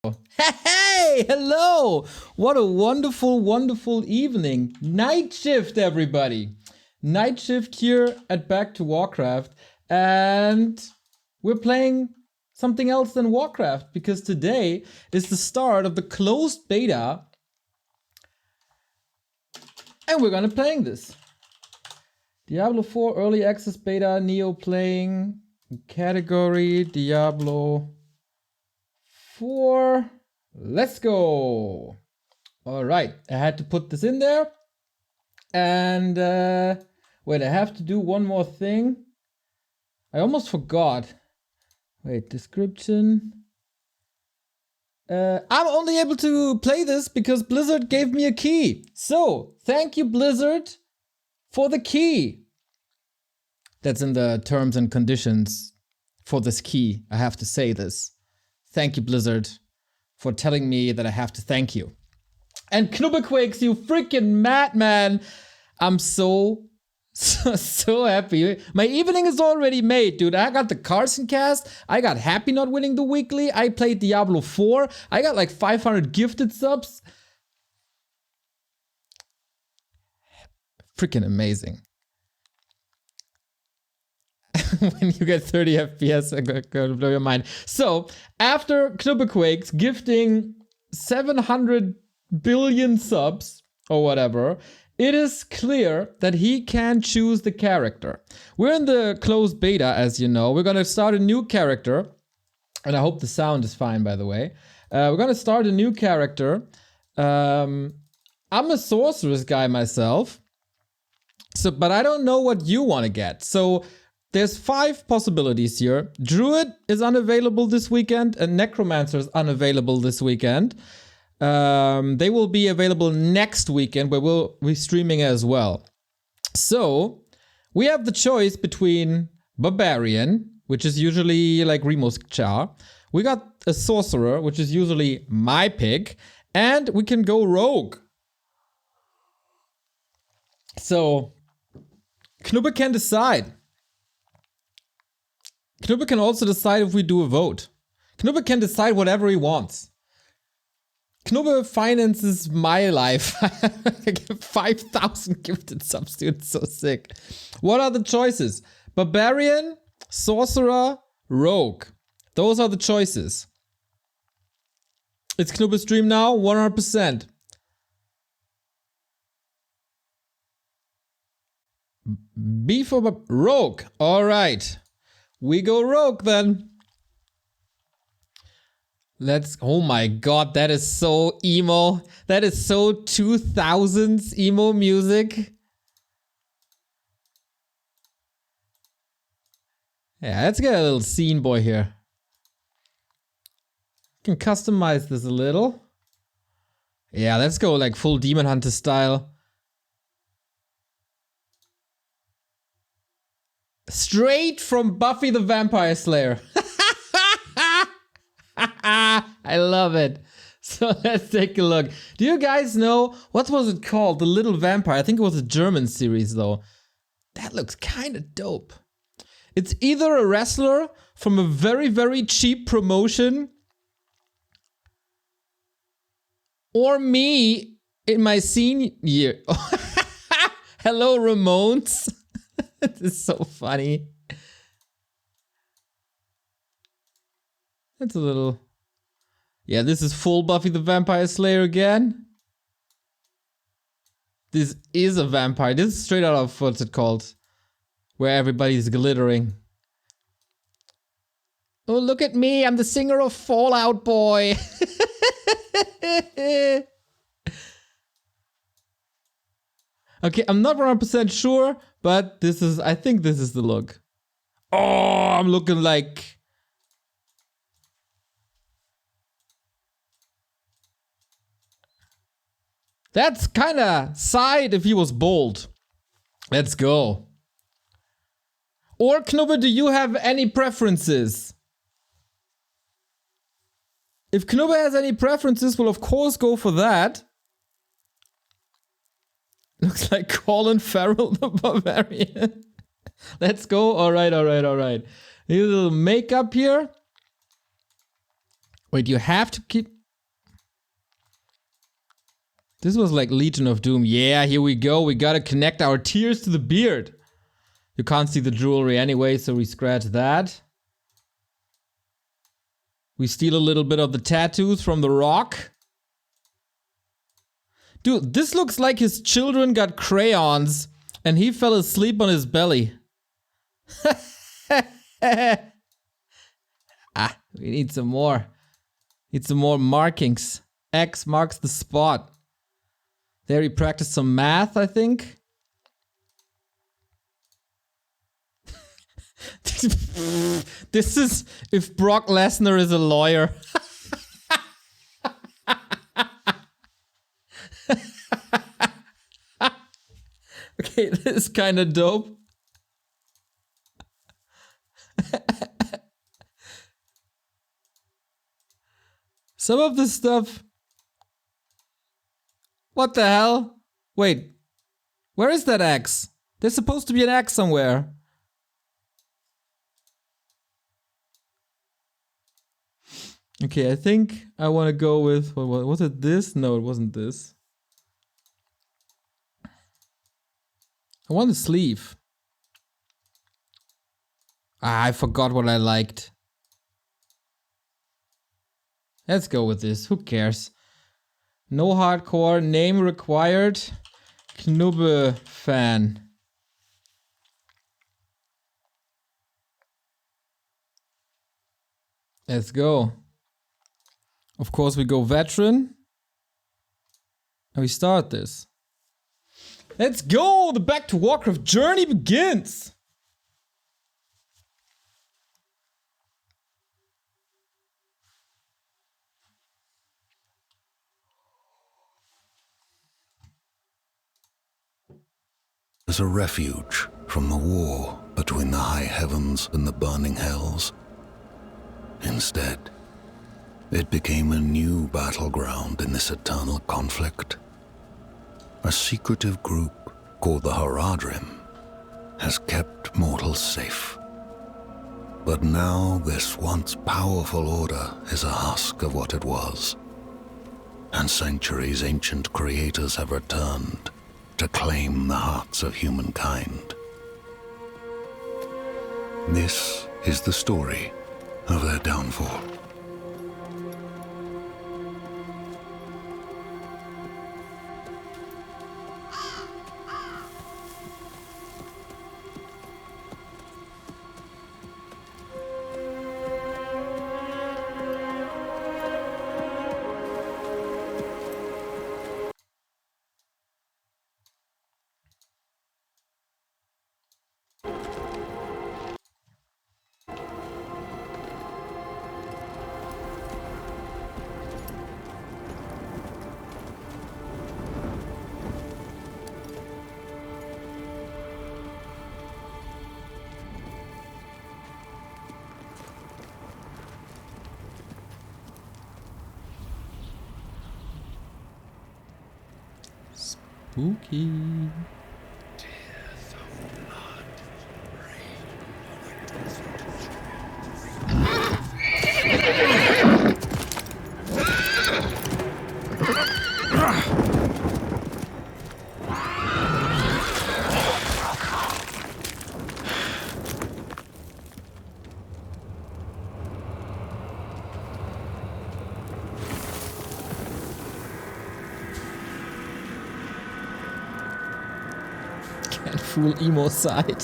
Hey, hello! What a wonderful, wonderful evening. Night shift, everybody. Night shift here at Back to Warcraft. And we're playing something else than Warcraft because today is the start of the closed beta. And we're gonna playing this. Diablo 4 early access beta, Neo playing, category, Diablo 4. Let's go. All right, I had to put this in there. And wait, I have to do one more thing. I almost forgot. Wait, description. I'm only able to play this because Blizzard gave me a key. So, thank you, Blizzard, for the key. That's in the terms and conditions for this key. I have to say this. Thank you, Blizzard, for telling me that I have to thank you. And Knubbequakes, you freaking madman. I'm so happy. My evening is already made, dude. I got the Carson cast. I got happy not winning the weekly. I played Diablo 4. I got like 500 gifted subs. Freaking amazing. When you get 30 FPS, I'm gonna blow your mind. So, after Knubbequakes gifting 700 billion subs, or whatever, it is clear that he can choose the character. We're in the closed beta, as you know. We're gonna start a new character. And I hope the sound is fine, by the way. We're gonna start a new character. I'm a sorceress guy myself. So, but I don't know what you want to get. So, there's 5 possibilities here. Druid is unavailable this weekend, and Necromancer is unavailable this weekend. They will be available next weekend, where we'll be streaming as well. So, we have the choice between Barbarian, which is usually like Remo's Char. We got a Sorcerer, which is usually my pick. And we can go Rogue. So, Knubbe can decide. Knubbe can also decide if we do a vote. Knubbe can decide whatever he wants. Knubbe finances my life. I get 5,000 gifted subs, dude. It's so sick. What are the choices? Barbarian, Sorcerer, Rogue. Those are the choices. It's Knubbe's stream now, 100%. B for Rogue. All right. We go Rogue then. Let's, oh my god, that is so emo. That is so 2000s emo music. Yeah, let's get a little scene boy here. Can customize this a little. Yeah, let's go like full Demon Hunter style. Straight from Buffy the Vampire Slayer. I love it. So let's take a look. Do you guys know, what was it called? The Little Vampire. I think it was a German series though. That looks kind of dope. It's either a wrestler from a very, very cheap promotion, or me in my senior year. Hello, Ramones. This is so funny. That's a little... Yeah, this is full Buffy the Vampire Slayer again. This is a vampire. This is straight out of, what's it called? Where everybody's glittering. Oh, look at me. I'm the singer of Fall Out Boy. Okay, I'm not 100% sure, but this is, I think this is the look. Oh, I'm looking like... That's kinda side if he was bold. Let's go. Or Knubbe, do you have any preferences? If Knubbe has any preferences, we'll of course go for that. Looks like Colin Farrell the Barbarian. Let's go. Alright, alright, alright. A little makeup here. Wait, you have to keep... This was like Legion of Doom. Yeah, here we go. We gotta connect our tears to the beard. You can't see the jewelry anyway, so we scratch that. We steal a little bit of the tattoos from the rock. Dude, this looks like his children got crayons and he fell asleep on his belly. Ah, we need some more. Need some more markings. X marks the spot. There he practiced some math, I think. This is if Brock Lesnar is a lawyer. Okay, this is kind of dope. Some of this stuff... What the hell? Wait, where is that axe? There's supposed to be an axe somewhere. Okay, I think I want to go with... What was it this? No, it wasn't this. I want a sleeve. Ah, I forgot what I liked. Let's go with this. Who cares? No hardcore. Name required. Knubbe fan. Let's go. Of course, we go veteran. And we start this. Let's go! The Back to Warcraft journey begins! As a refuge from the war between the high heavens and the burning hells. Instead, it became a new battleground in this eternal conflict. A secretive group called the Haradrim has kept mortals safe. But now this once powerful order is a husk of what it was. And Sanctuary's ancient creators have returned to claim the hearts of humankind. This is the story of their downfall. Spooky. Full emo side.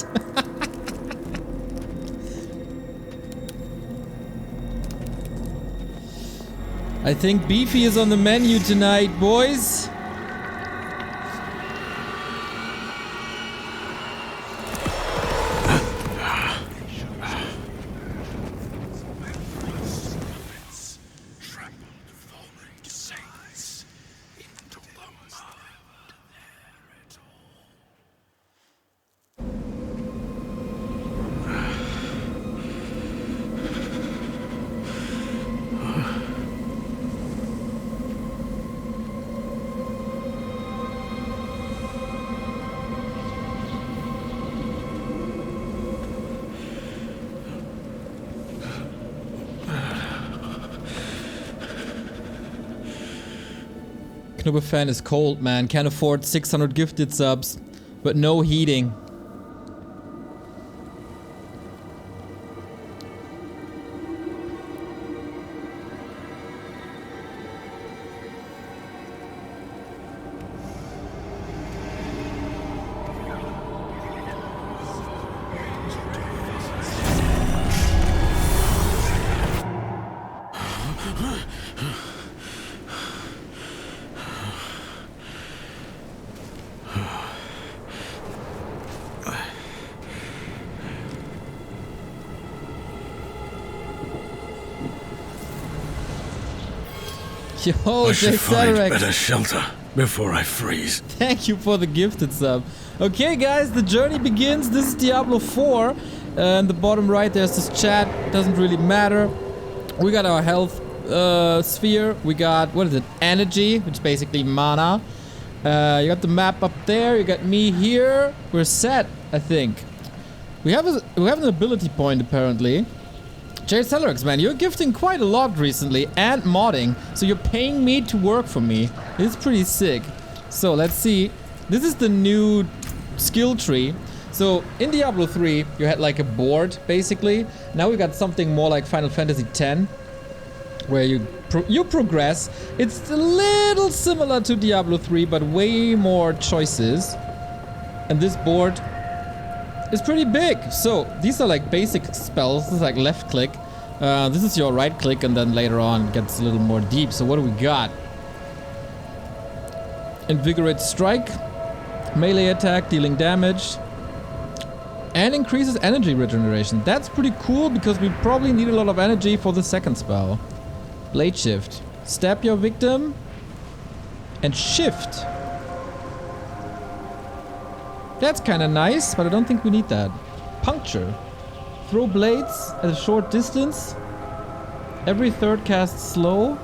I think Beefy is on the menu tonight, boys. Knubbefan is cold, man. Can't afford 600 gifted subs, but no heating. Yo, I should find Jay better shelter before I freeze. Thank you for the gifted sub. Okay, guys, the journey begins. This is Diablo 4. In the bottom right, there's this chat. Doesn't really matter. We got our health sphere. We got, what is it? Energy, which is basically mana. You got the map up there. You got me here. We're set, I think. We have an ability point, apparently. Jay Celerix, man, you're gifting quite a lot recently and modding, so you're paying me to work for me. It's pretty sick. So let's see. This is the new skill tree. So in Diablo 3, you had like a board, basically. Now we got something more like Final Fantasy X, where you progress. It's a little similar to Diablo 3, but way more choices. And this board is pretty big. So these are like basic spells. This is like left click. This is your right click, and then later on it gets a little more deep. So what do we got? Invigorate Strike, melee attack, dealing damage, and increases energy regeneration. That's pretty cool because we probably need a lot of energy for the second spell. Blade Shift, stab your victim and shift. That's kind of nice, but I don't think we need that. Puncture. Throw blades at a short distance. Every third cast slow.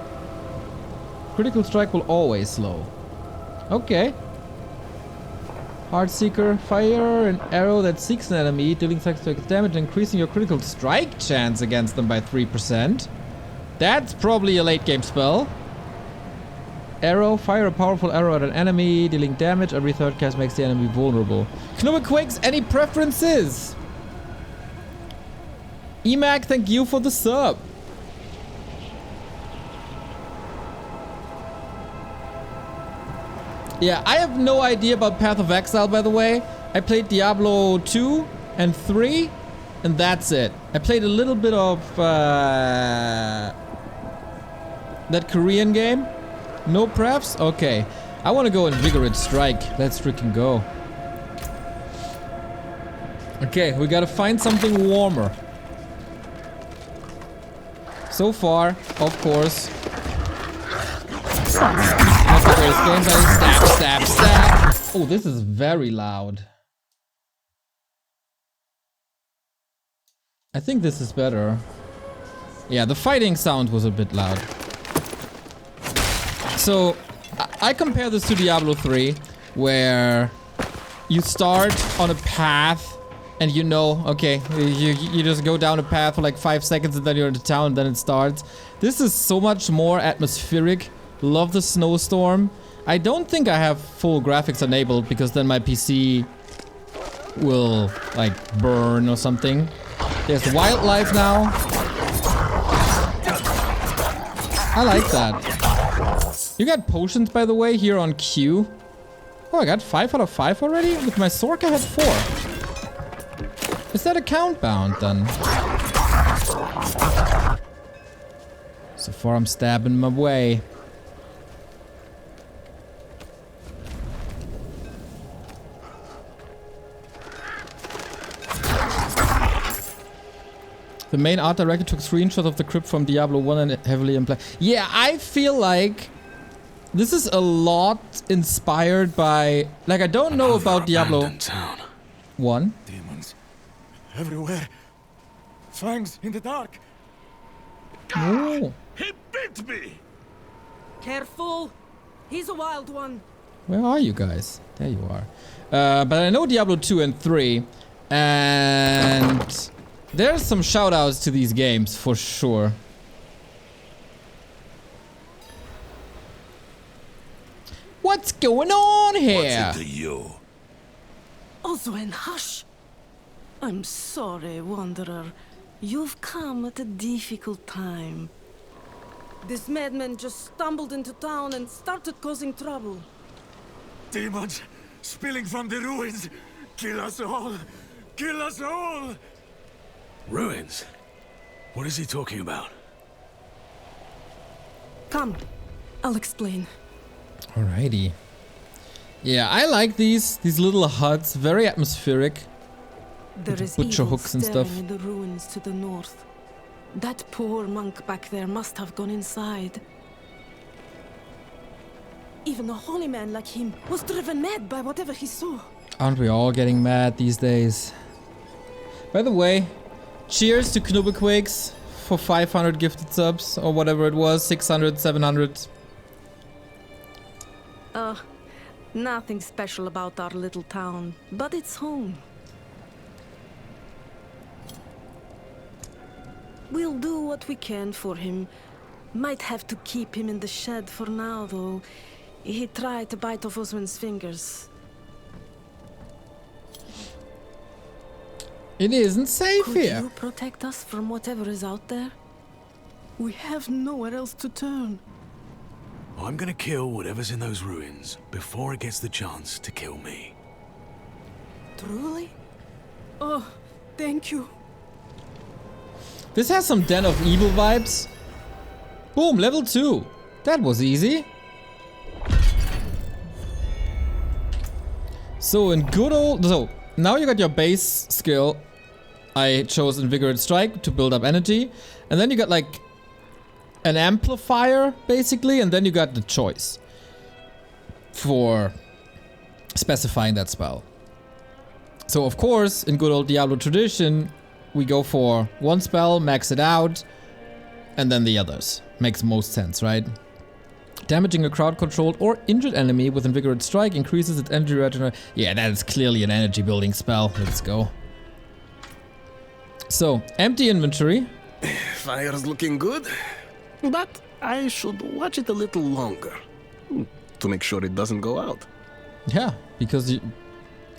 Critical strike will always slow. Okay. Heartseeker. Fire an arrow that seeks an enemy, dealing 6 damage, increasing your critical strike chance against them by 3%. That's probably a late game spell. Arrow, fire a powerful arrow at an enemy, dealing damage. Every third cast makes the enemy vulnerable. Knubbequakes, any preferences? Emac, thank you for the sub. Yeah, I have no idea about Path of Exile, by the way. I played Diablo 2 and 3, and that's it. I played a little bit of that Korean game. No prefs? Okay. I want to go Invigorate Strike. Let's freaking go. Okay, we gotta find something warmer. So far, of course. Not the greatest game, but stab, stab, stab. Oh, this is very loud. I think this is better. Yeah, the fighting sound was a bit loud. So, I compare this to Diablo 3, where you start on a path and you know, okay, you just go down a path for like 5 seconds and then you're in the town and then it starts. This is so much more atmospheric. Love the snowstorm. I don't think I have full graphics enabled because then my PC will like burn or something. There's wildlife now. I like that. You got potions, by the way, here on Q. Oh, I got 5 out of 5 already? With my Sork, I had 4. Is that account bound, then? So far, I'm stabbing my way. The main art director took screenshots of the crypt from Diablo 1 and heavily implied. Yeah, I feel like this is a lot inspired by... Like, I don't know about Diablo 1. Demons everywhere. Fangs in the dark. Oh. He bit me. Careful. He's a wild one. Where are you guys? There you are. But I know Diablo 2 and 3. And there's some shoutouts to these games for sure. What's going on here? What's it to you? Oswen, hush! I'm sorry, Wanderer. You've come at a difficult time. This madman just stumbled into town and started causing trouble. Demons spilling from the ruins. Kill us all! Kill us all! Ruins? What is he talking about? Come, I'll explain. Alrighty. Yeah, I like these little huts, very atmospheric. There is butcher evil hooks and staring stuff. in the ruins to the north. That poor monk back there must have gone inside. Even a holy man like him was driven mad by whatever he saw. Aren't we all getting mad these days? By the way, cheers to Knubbelquakes for 500 gifted subs, or whatever it was, 600, 700. Nothing special about our little town, but it's home. We'll do what we can for him. Might have to keep him in the shed for now, though. He tried to bite off Oswin's fingers. It isn't safe Could here. you protect us from whatever is out there? We have nowhere else to turn. I'm gonna kill whatever's in those ruins before it gets the chance to kill me. Truly? Oh, thank you. This has some Den of Evil vibes. Boom, level 2. That was easy. So in good old... So, now you got your base skill. I chose Invigorated Strike to build up energy. And then you got like an amplifier, basically. And then you got the choice for specifying that spell. So of course, in good old Diablo tradition, we go for one spell, max it out, and then the others. Makes most sense, right? Damaging a crowd-controlled or injured enemy with Invigorated Strike increases its energy regeneration. Yeah, that is clearly an energy building spell. Let's go. So, empty inventory. Fire's looking good, but I should watch it a little longer to make sure it doesn't go out. Yeah, because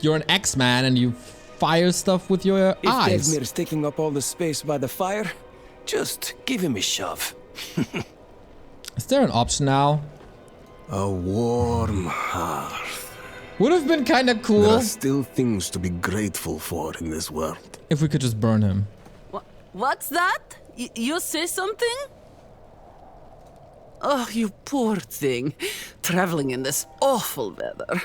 you're an X-Man and you fire stuff with your eyes. If Devmir's taking up all the space by the fire, just give him a shove. Is there an option now? A warm hearth. Would have been kind of There cool are still things to be grateful for in this world. if we could just burn him. What's that? You say something? Oh, you poor thing. Traveling in this awful weather.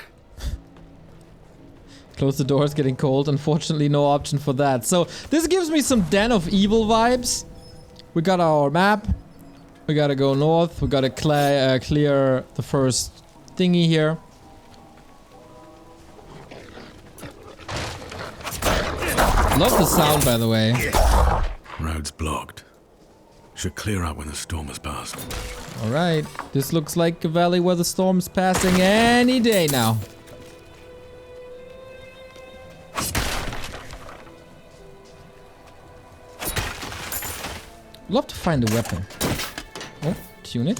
Close the door, it's getting cold. Unfortunately, no option for that. So, this gives me some Den of Evil vibes. We got our map. We gotta go north. We gotta clear the first thingy here. Love the sound, by the way. Road's blocked. Should clear up when the storm has passed. Alright, this looks like a valley where the storm's passing any day now. Love to find a weapon. Oh, tunic.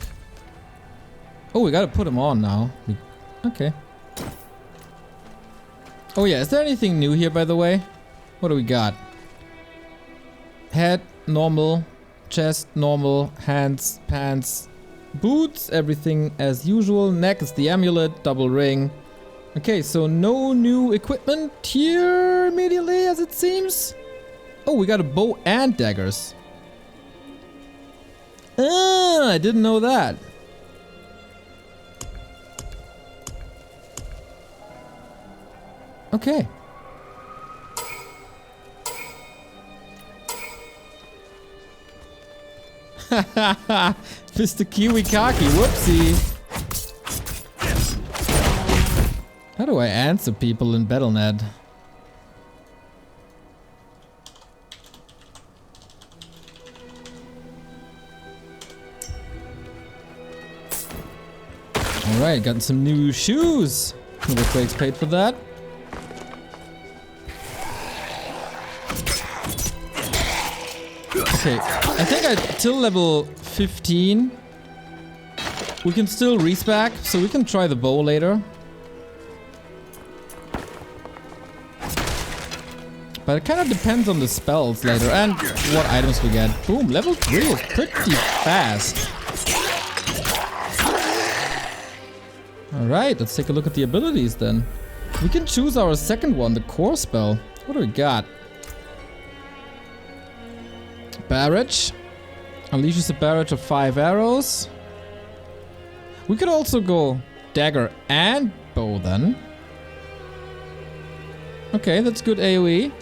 Oh, we gotta put him on now. Okay. Oh yeah, is there anything new here, by the way? What do we got? Head, normal. Chest, normal. Hands, pants. Boots, everything as usual. Neck is the amulet, double ring. Okay, so no new equipment here immediately, as it seems. Oh, we got a bow and daggers. Ah, I didn't know that. Okay. Mr. Kiwi Kaki, whoopsie. How do I answer people in Battle.net? Alright, got some new shoes. Knubbelquakes paid for that. Okay, I think till level 15 We can still respec, so we can try the bow later. But it kind of depends on the spells later and what items we get. Boom, level 3 is pretty fast. Alright, let's take a look at the abilities then. We can choose our second one, the core spell. What do we got? Barrage. Unleashes a barrage of 5 arrows. We could also go dagger and bow then. Okay, that's good AoE.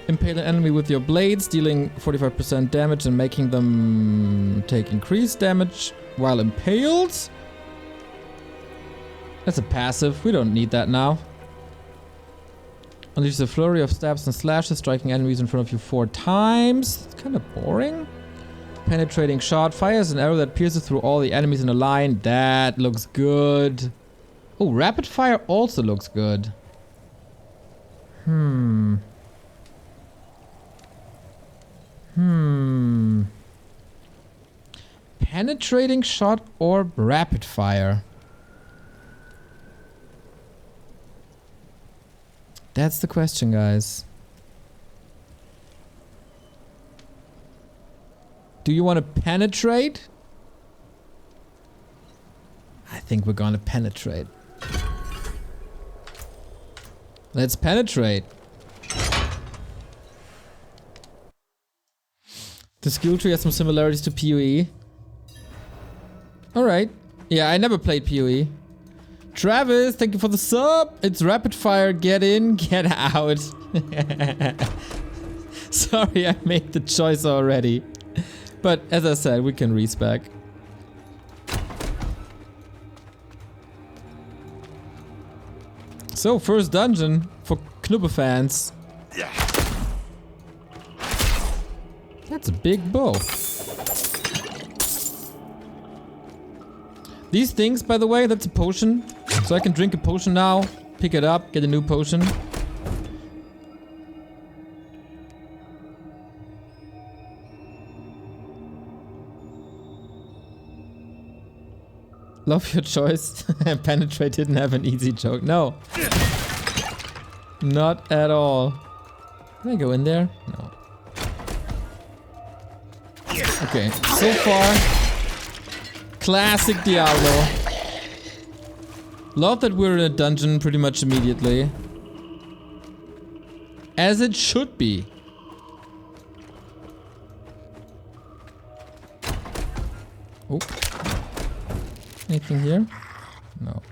Impale an enemy with your blades, dealing 45% damage and making them take increased damage while impaled. That's a passive. We don't need that now. Unleashes a flurry of stabs and slashes, striking enemies in front of you 4 times. It's kind of boring. Penetrating shot. Fires an arrow that pierces through all the enemies in a line. That looks good. Oh, rapid fire also looks good. Penetrating shot or rapid fire? That's the question, guys. Do you want to penetrate? I think we're gonna penetrate. Let's penetrate. The skill tree has some similarities to PoE. Alright. Yeah, I never played PoE. Travis, thank you for the sub. It's rapid fire. Get in, get out. Sorry, I made the choice already. But as I said, we can respec. So, first dungeon for Knubbe fans. That's a big bow. These things, by the way, that's a potion. So I can drink a potion now, pick it up, get a new potion. Love your choice. Penetrate didn't have an easy joke. No. Not at all. Can I go in there? No. Okay, so far, classic Diablo. Love that we're in a dungeon pretty much immediately. As it should be. Oh. Anything here? No.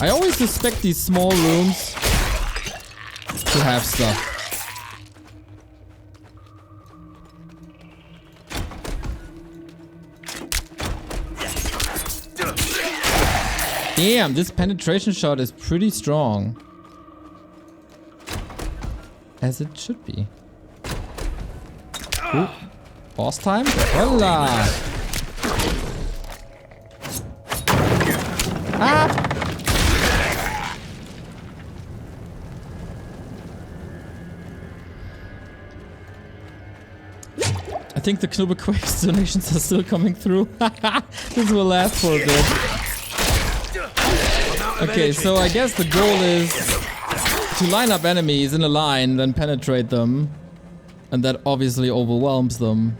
I always suspect these small rooms to have stuff. Damn, this penetration shot is pretty strong. As it should be. Ooh. Boss time? Hola! Ah! I think the Knubbe Quakes donations are still coming through. This will last for a bit. Okay, so I guess the goal is to line up enemies in a line, then penetrate them. And that obviously overwhelms them.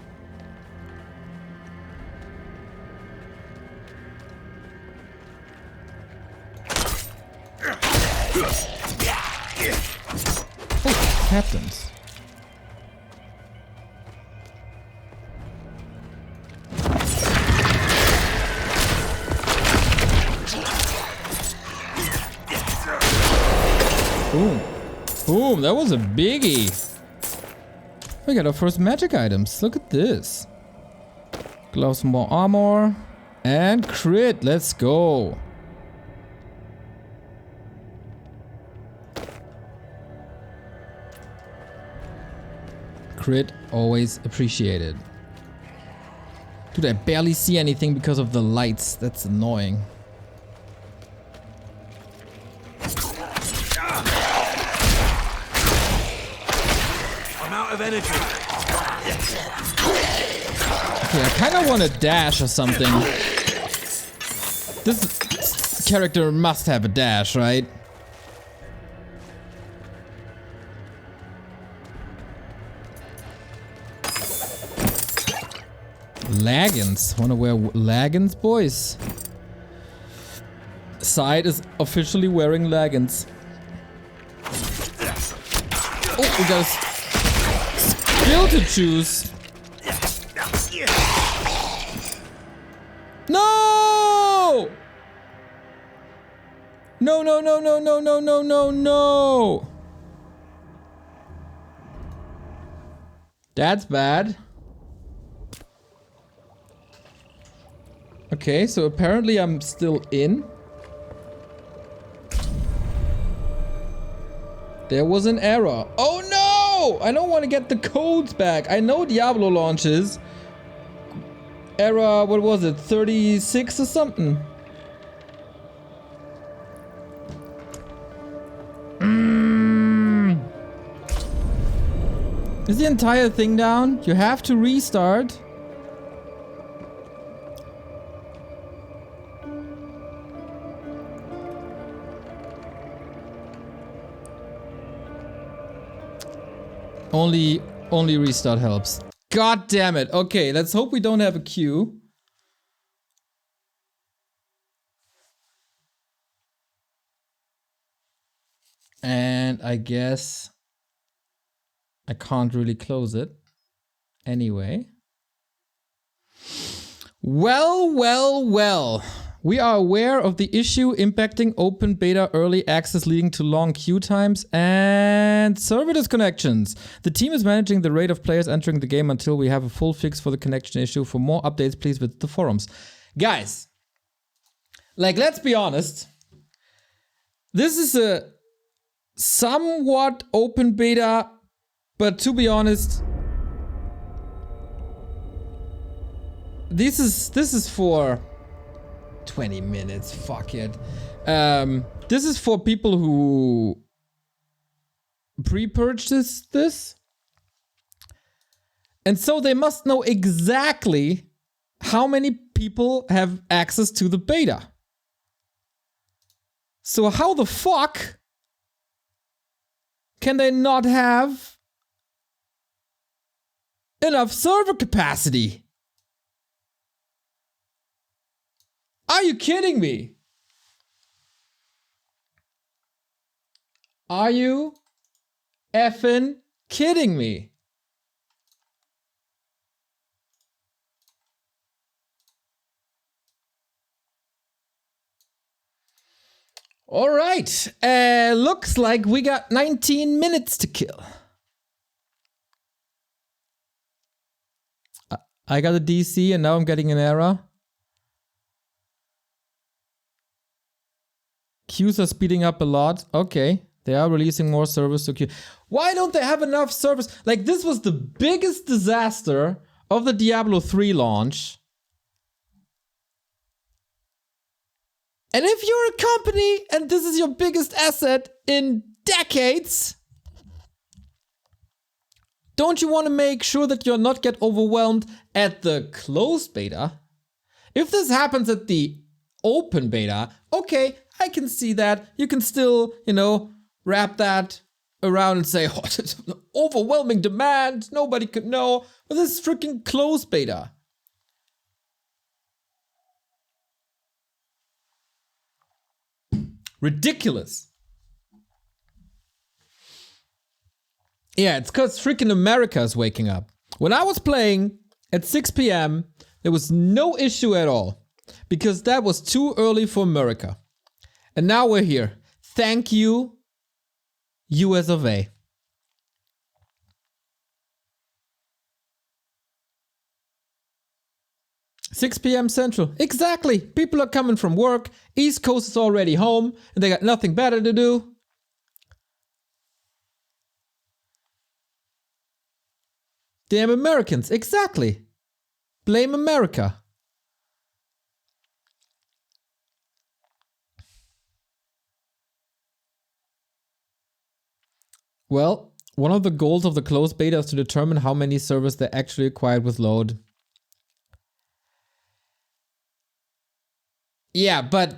Oh, captains. Boom. Boom, that was a biggie. We got our first magic items. Look at this. Gloves, more armor. And crit. Let's go. Crit, always appreciated. Dude, I barely see anything because of the lights. That's annoying. Of energy. Okay, I kind of want to dash or something. This character must have a dash, right? Leggings. Wanna wear leggings, boys? Side is officially wearing leggings. Oh, we got a skill to choose. No! No, no, no, no, no, no, no, no, no! That's bad. Okay, so apparently I'm still in. There was an error. Oh no! I don't want to get the codes back. I know Diablo launches. Error, what was it? 36 or something? Is the entire thing down? You have to restart. Only restart helps. God damn it. Okay, let's hope we don't have a queue. And I guess I can't really close it. Anyway. Well, well, well. We are aware of the issue impacting open beta early access, leading to long queue times and server disconnections. The team is managing the rate of players entering the game until we have a full fix for the connection issue. For more updates, please visit the forums. Guys, like, let's be honest. This is a somewhat open beta, but to be honest, this is for 20 minutes, fuck it. This is for people who pre-purchased this. And so they must know exactly how many people have access to the beta. So how the fuck can they not have enough server capacity? Are you kidding me? Are you effing kidding me? All right, looks like we got 19 minutes to kill. I got a DC and now I'm getting an error. Queues are speeding up a lot. Okay, they are releasing more servers to queue. Why don't they have enough servers? Like, this was the biggest disaster of the Diablo 3 launch. And if you're a company and this is your biggest asset in decades, don't you want to make sure that you're not get overwhelmed at the closed beta? If this happens at the open beta, okay, I can see that. You can still, you know, wrap that around and say, oh, it's an overwhelming demand. Nobody could know. But this is freaking closed beta. Ridiculous. Yeah, it's because freaking America is waking up. When I was playing at 6 p.m., there was no issue at all. Because that was too early for America. And now we're here. Thank you, US of A. $6 p.m. Central. Exactly. People are coming from work. East Coast is already home. And they got nothing better to do. Damn Americans. Exactly. Blame America. Well, one of the goals of the closed beta is to determine how many servers they actually acquired with load. Yeah, but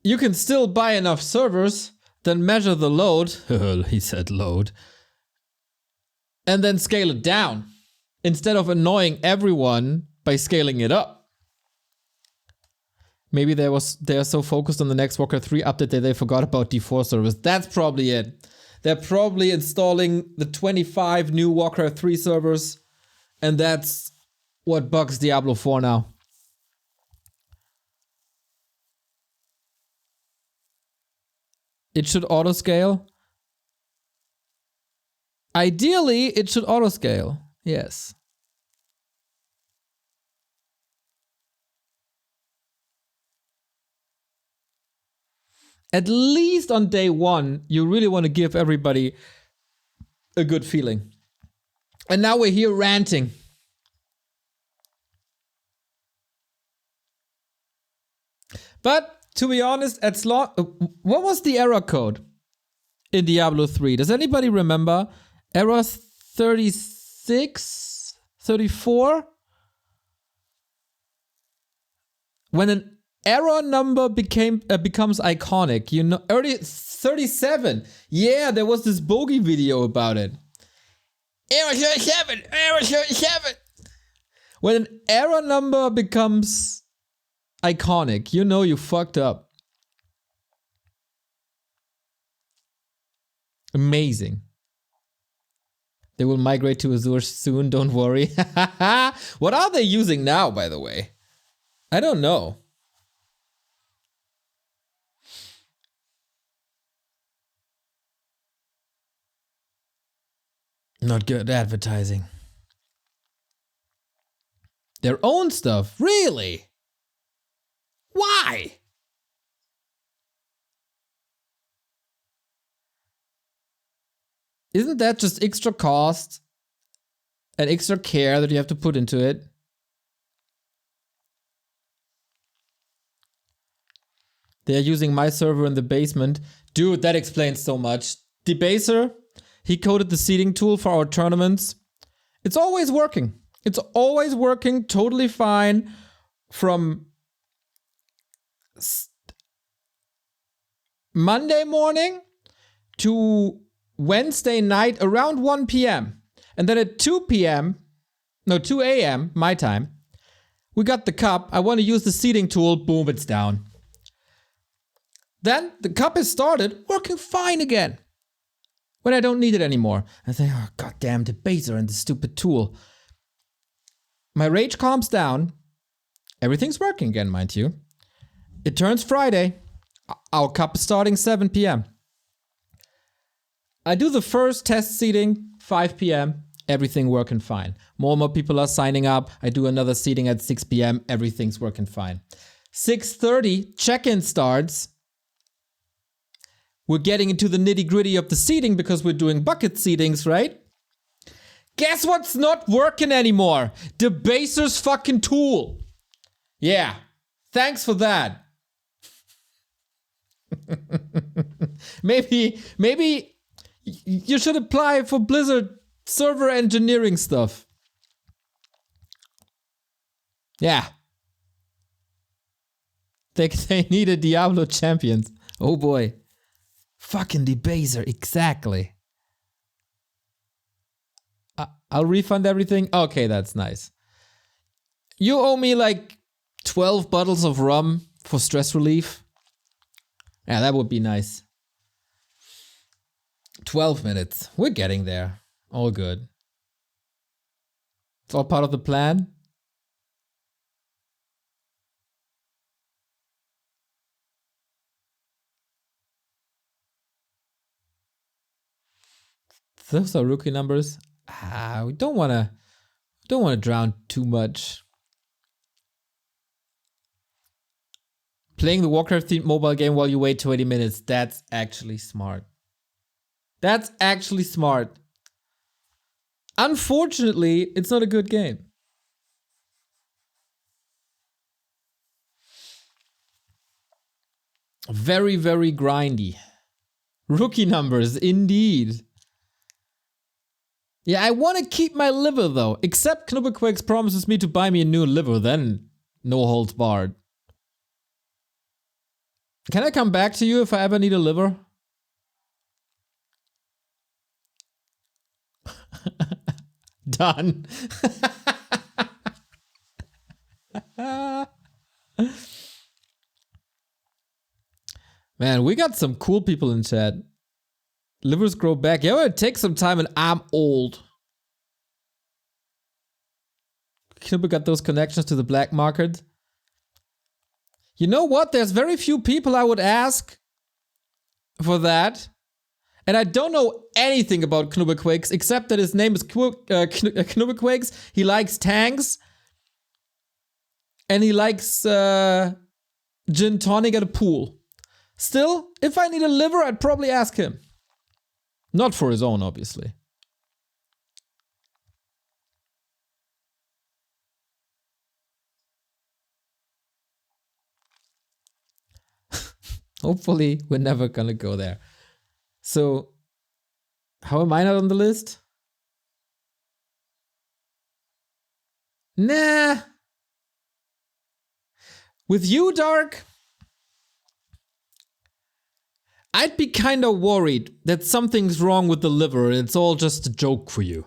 you can still buy enough servers, then measure the load. He said load. And then scale it down. Instead of annoying everyone by scaling it up. Maybe they are so focused on the next Warcraft 3 update that they forgot about D4 servers. That's probably it. They're probably installing the 25 new Warcraft 3 servers. And that's what bugs Diablo 4 now. It should auto-scale. Ideally, it should auto-scale. Yes. At least on day one, you really want to give everybody a good feeling. And now we're here ranting. But to be honest, what was the error code in Diablo 3? Does anybody remember? Error 36? 34? When an error number becomes iconic, you know, early 37. Yeah, there was this bogey video about it. Error 37, error 37. When an error number becomes iconic, you know you fucked up. Amazing. They will migrate to Azure soon, don't worry. What are they using now, by the way? I don't know. Not good advertising. Their own stuff? Really? Why? Isn't that just extra cost and extra care that you have to put into it? They're using my server in the basement. Dude, that explains so much. Debaser, he coded the seeding tool for our tournaments. It's always working. It's always working totally fine from Monday morning to Wednesday night around 1 p.m. And then at 2 a.m. my time, we got the cup. I want to use the seeding tool. Boom, it's down. Then the cup is started working fine again. When I don't need it anymore. I think, oh, goddamn debaser and the stupid tool. My rage calms down. Everything's working again, mind you. It turns Friday. Our cup is starting 7 p.m. I do the first test seeding, 5 p.m. Everything working fine. More and more people are signing up. I do another seeding at 6 p.m. Everything's working fine. 6:30, check-in starts. We're getting into the nitty-gritty of the seeding because we're doing bucket seedings, right? Guess what's not working anymore? Debaser's fucking tool. Yeah, thanks for that. Maybe you should apply for Blizzard server engineering stuff. Yeah. They need a Diablo champion. Oh boy. Fucking debaser, exactly. I'll refund everything. Okay, that's nice. You owe me like 12 bottles of rum for stress relief. Yeah, that would be nice. 12 minutes. We're getting there. All good. It's all part of the plan. Those are rookie numbers. We don't want to drown too much. Playing the Warcraft themed mobile game while you wait 20 minutes. That's actually smart. That's actually smart. Unfortunately, it's not a good game. Very, very grindy. Rookie numbers, indeed. Yeah, I want to keep my liver though. Except Knubbequakes promises me to buy me a new liver, then no holds barred. Can I come back to you if I ever need a liver? Done. Man, we got some cool people in chat. Livers grow back. Yeah, well, it takes some time and I'm old. Knubbe got those connections to the black market. You know what? There's very few people I would ask for that. And I don't know anything about Knubbequakes except that his name is Knubbequakes. He likes tanks. And he likes gin tonic at a pool. Still, if I need a liver, I'd probably ask him. Not for his own, obviously. Hopefully, we're never gonna go there. So, how am I not on the list? Nah. With you, Dark, I'd be kind of worried that something's wrong with the liver and it's all just a joke for you.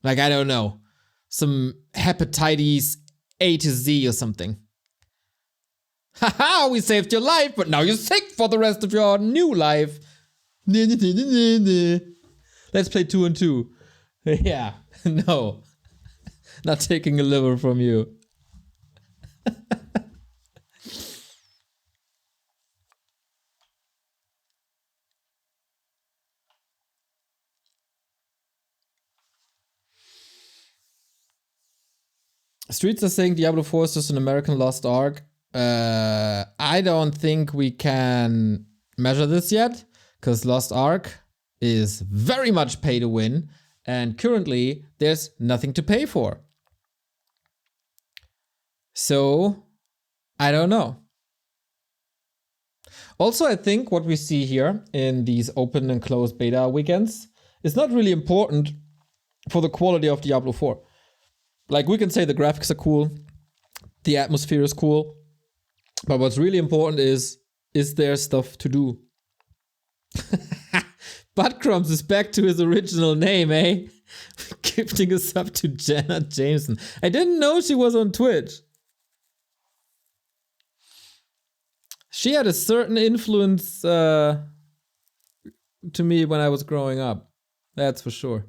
Like, I don't know, some hepatitis A to Z or something. Haha, we saved your life, but now you're sick for the rest of your new life. Let's play 2 and 2. Yeah, no. Not taking a liver from you. Streets are saying Diablo 4 is just an American Lost Ark. I don't think we can measure this yet, because Lost Ark is very much pay to win, and currently there's nothing to pay for. So, I don't know. Also, I think what we see here in these open and closed beta weekends is not really important for the quality of Diablo 4. Like, we can say the graphics are cool, the atmosphere is cool, but what's really important is there stuff to do? Buttcrumbs is back to his original name, eh? Gifting us up to Jenna Jameson. I didn't know she was on Twitch. She had a certain influence to me when I was growing up. That's for sure.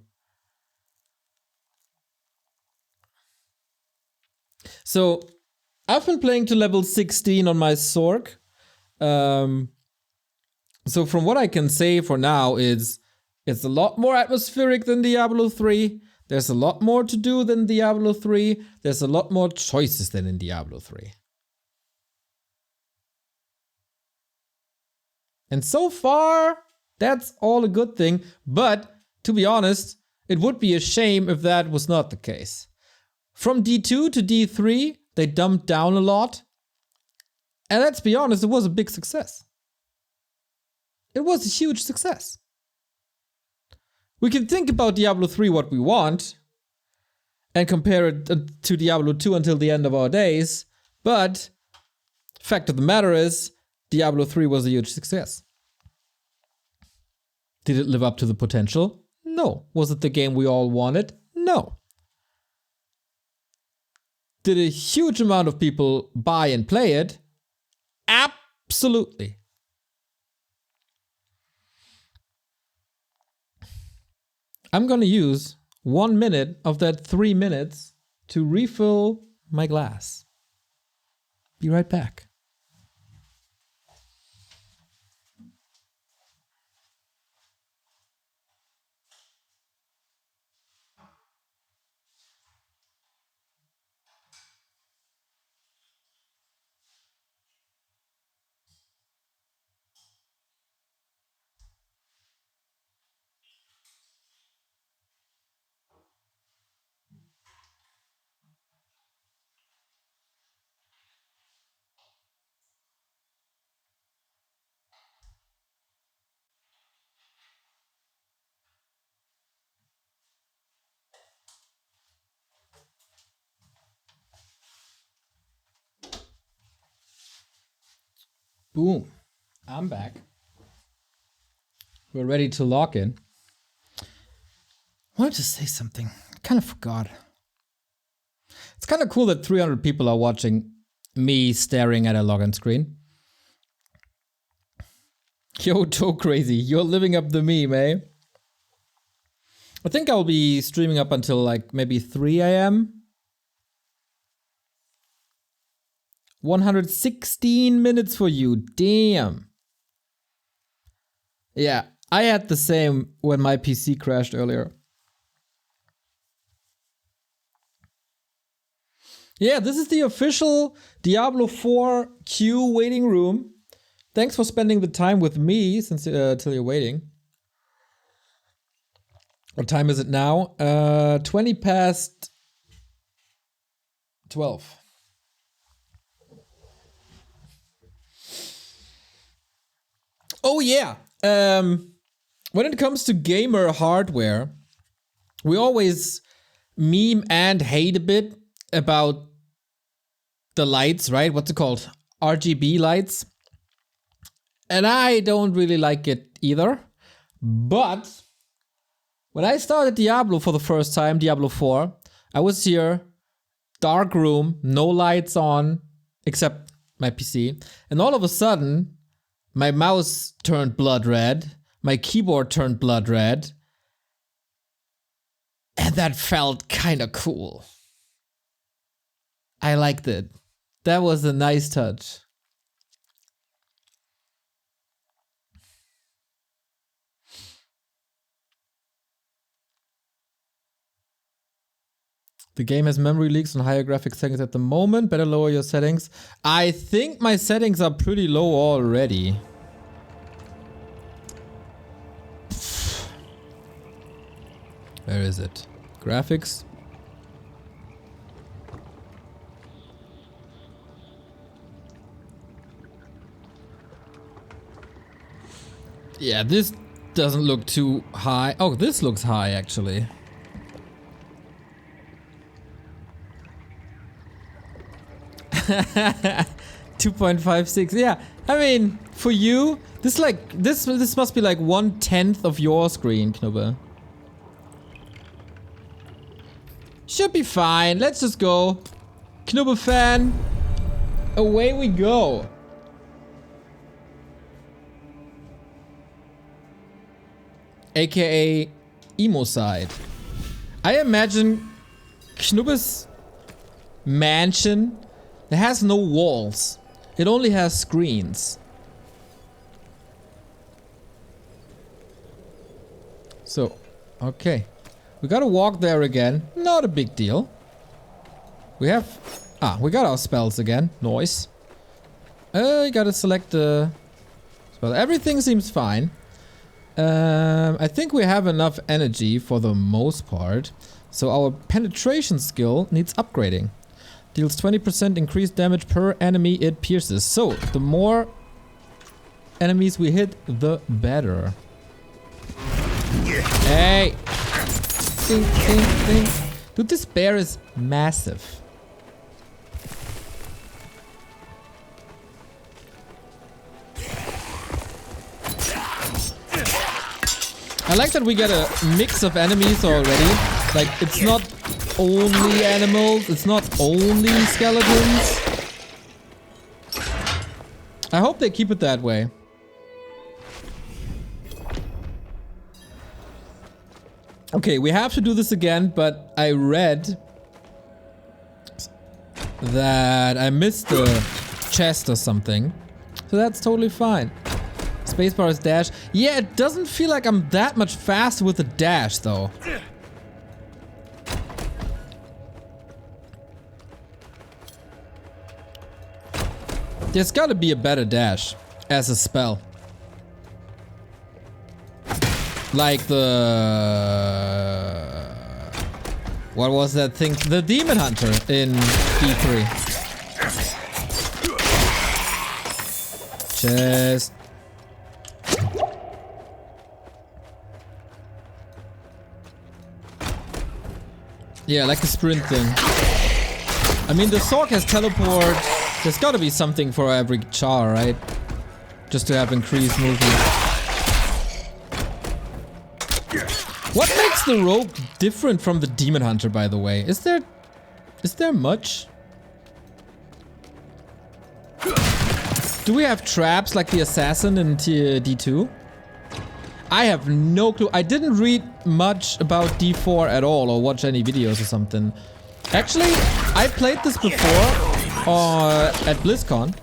So, I've been playing to level 16 on my Sork. So from what I can say for now is it's a lot more atmospheric than Diablo 3. There's a lot more to do than Diablo 3. There's a lot more choices than in Diablo 3. And so far, that's all a good thing. But to be honest, it would be a shame if that was not the case. From D2 to D3, they dumped down a lot. And let's be honest, it was a big success. It was a huge success. We can think about Diablo 3 what we want and compare it to Diablo 2 until the end of our days, but fact of the matter is, Diablo 3 was a huge success. Did it live up to the potential? No. Was it the game we all wanted? No. Did a huge amount of people buy and play it? Absolutely. I'm gonna use 1 minute of that 3 minutes to refill my glass. Be right back. Boom. I'm back. We're ready to log in. I wanted to say something. I kind of forgot. It's kind of cool that 300 people are watching me staring at a login screen. Yo, Toe Crazy, you're living up the meme, eh? I think I'll be streaming up until like maybe 3 a.m. 116 minutes for you, damn. Yeah, I had the same when my PC crashed earlier. Yeah, this is the official Diablo 4 queue waiting room. Thanks for spending the time with me since till you're waiting. What time is it now? 20 past 12. Oh yeah. When it comes to gamer hardware, we always meme and hate a bit about the lights, right? What's it called? RGB lights. And I don't really like it either. But when I started Diablo for the first time, Diablo 4, I was here, dark room, no lights on, except my PC. And all of a sudden, my mouse turned blood red, my keyboard turned blood red. And that felt kind of cool. I liked it. That was a nice touch. The game has memory leaks on higher graphics settings at the moment. Better lower your settings. I think my settings are pretty low already. Where is it? Graphics? Yeah, this doesn't look too high. Oh, this looks high actually. $2.56. Yeah, I mean, for you, this must be like 1/10 of your screen, Knubbe. Should be fine. Let's just go. Knubbe fan. Away we go. AKA emo side. I imagine Knubbe's mansion. It has no walls. It only has screens. So, okay. We gotta walk there again. Not a big deal. We have... we got our spells again. Nice. You gotta select the... spell. Everything seems fine. I think we have enough energy for the most part. So our penetration skill needs upgrading. Deals 20% increased damage per enemy it pierces. So, the more enemies we hit, the better. Hey! Ding, ding, ding. Dude, this bear is massive. I like that we get a mix of enemies already. Like, it's not only animals, it's not only skeletons. I hope they keep it that way. Okay, we have to do this again, but I read that I missed the chest or something. So that's totally fine. Spacebar is dash. Yeah, it doesn't feel like I'm that much faster with the dash though. There's gotta be a better dash as a spell. Like the... what was that thing? The Demon Hunter in E3. Chest. Yeah, like a sprint thing. I mean, the Sork has teleport. There's gotta be something for every char, right? just to have increased movement. What makes the rogue different from the demon hunter, by the way? Is there much? Do we have traps like the assassin in D2? I have no clue. I didn't read much about D4 at all or watch any videos or something. Actually, I played this before at BlizzCon.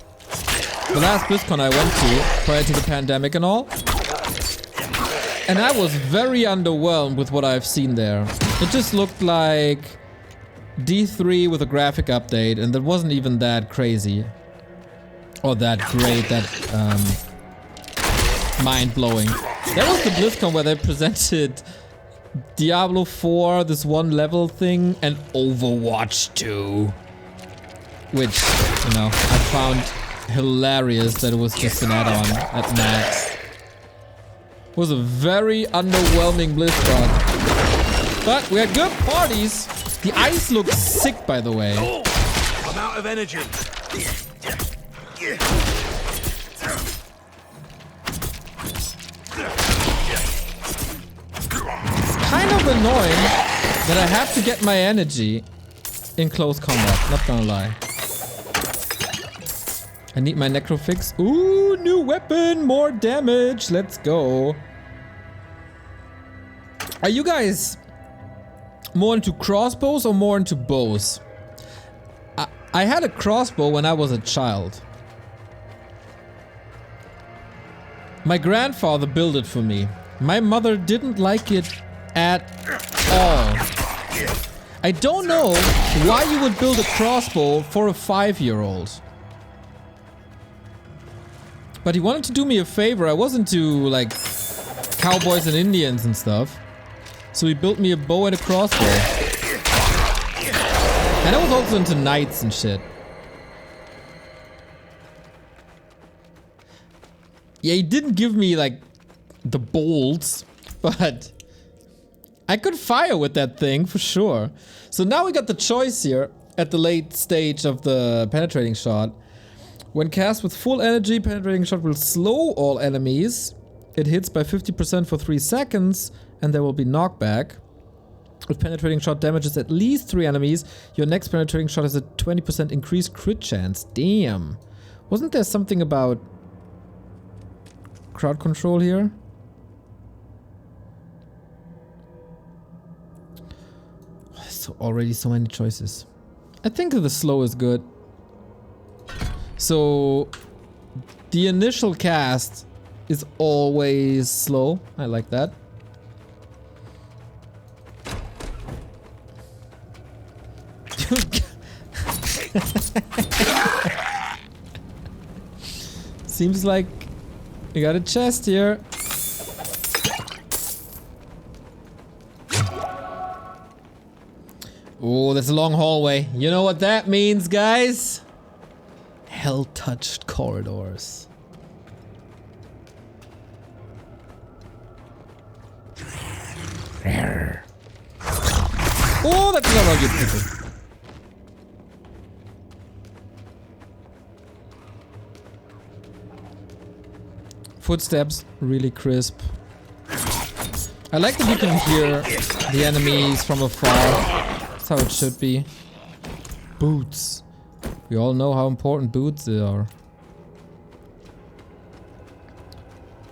The last BlizzCon I went to prior to the pandemic and all. And I was very underwhelmed with what I've seen there. It just looked like D3 with a graphic update, and that wasn't even that crazy. Or that great, that mind-blowing. That was the BlizzCon where they presented Diablo 4, this one level thing, and Overwatch 2. Which, you know, I found hilarious that it was just an add-on at max. It was a very underwhelming BlizzCon. But we had good parties. The ice looks sick, by the way. I'm out of energy. Kind of annoying that I have to get my energy in close combat, not gonna lie. I need my necrofix. Ooh, new weapon, more damage, let's go. Are you guys more into crossbows or more into bows? I had a crossbow when I was a child. My grandfather built it for me. My mother didn't like it at all. I don't know why you would build a crossbow for a 5-year-old. But he wanted to do me a favor. I was into like cowboys and Indians and stuff. So he built me a bow and a crossbow. And I was also into knights and shit. Yeah, he didn't give me like the bolts, but I could fire with that thing for sure. So now we got the choice here at the late stage of the penetrating shot. When cast with full energy, penetrating shot will slow all enemies. It hits by 50% for 3 seconds, and there will be knockback. If penetrating shot damages at least 3 enemies, your next penetrating shot has a 20% increased crit chance. Damn. Wasn't there something about crowd control here? So already so many choices. I think the slow is good. So the initial cast is always slow. I like that. Seems like we got a chest here. Oh, that's a long hallway. You know what that means, guys? Hell-touched corridors. Oh, that's not all good people. Footsteps, really crisp. I like that you can hear the enemies from afar. That's how it should be. Boots. We all know how important boots are.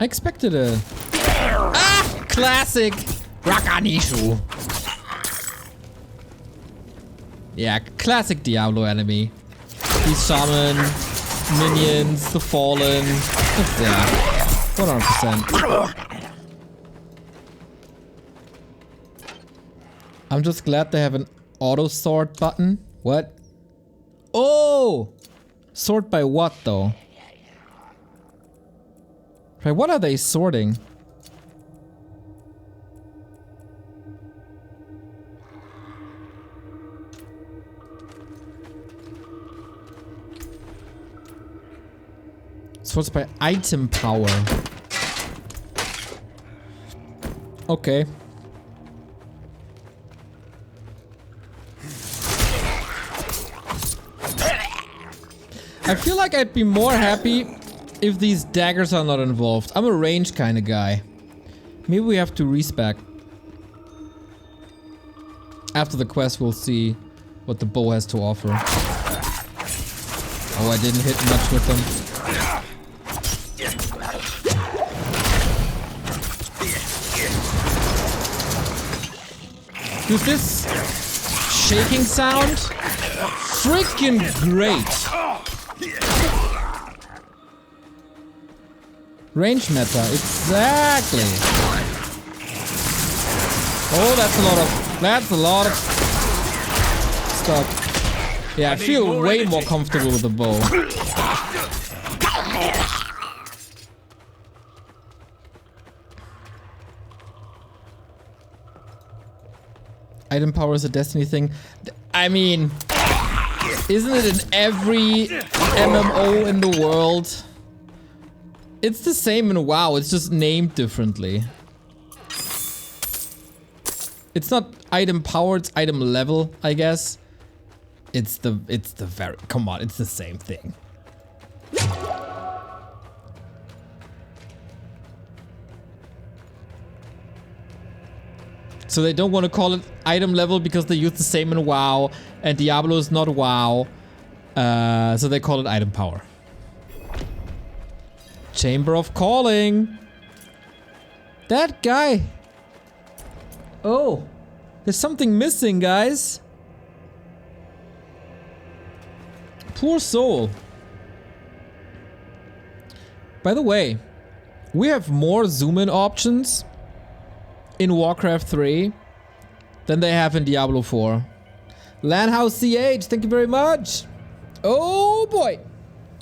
I expected a... Ah! Classic! Rakanishu! Yeah, classic Diablo enemy. These shaman, minions, the fallen. Yeah. 100%. I'm just glad they have an auto sort button. What? Oh! Sort by what though? Right, what are they sorting? Sorts by item power. Okay. I feel like I'd be more happy if these daggers are not involved. I'm a range kind of guy. Maybe we have to respec. After the quest, we'll see what the bow has to offer. Oh, I didn't hit much with them. Dude, this shaking sound? Freaking great! Range meta, exactly! Oh, that's a lot of stuff. Yeah, I feel way more comfortable with the bow. Item power is a Destiny thing. I mean, isn't it in every MMO in the world? It's the same in WoW, it's just named differently. It's not item power, it's item level, I guess. It's the very, come on, it's the same thing. So they don't want to call it item level because they use the same in WoW, and Diablo is not WoW, so they call it item power. Chamber of Calling. That guy. Oh, there's something missing, guys. Poor soul. By the way, we have more zoom-in options in Warcraft 3 than they have in Diablo 4. Landhouse CH, thank you very much. Oh boy.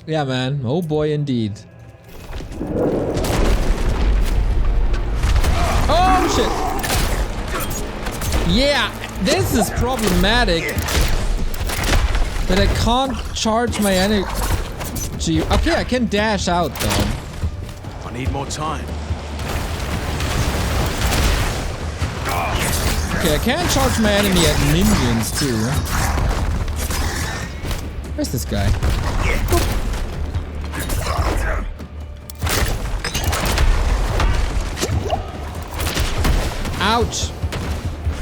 Yeah, man. Oh boy, indeed. Oh shit. Yeah, this is problematic. That I can't charge my energy. Okay, I can dash out though. I need more time. Okay, I can charge my enemy at minions too. Where's this guy? Ouch!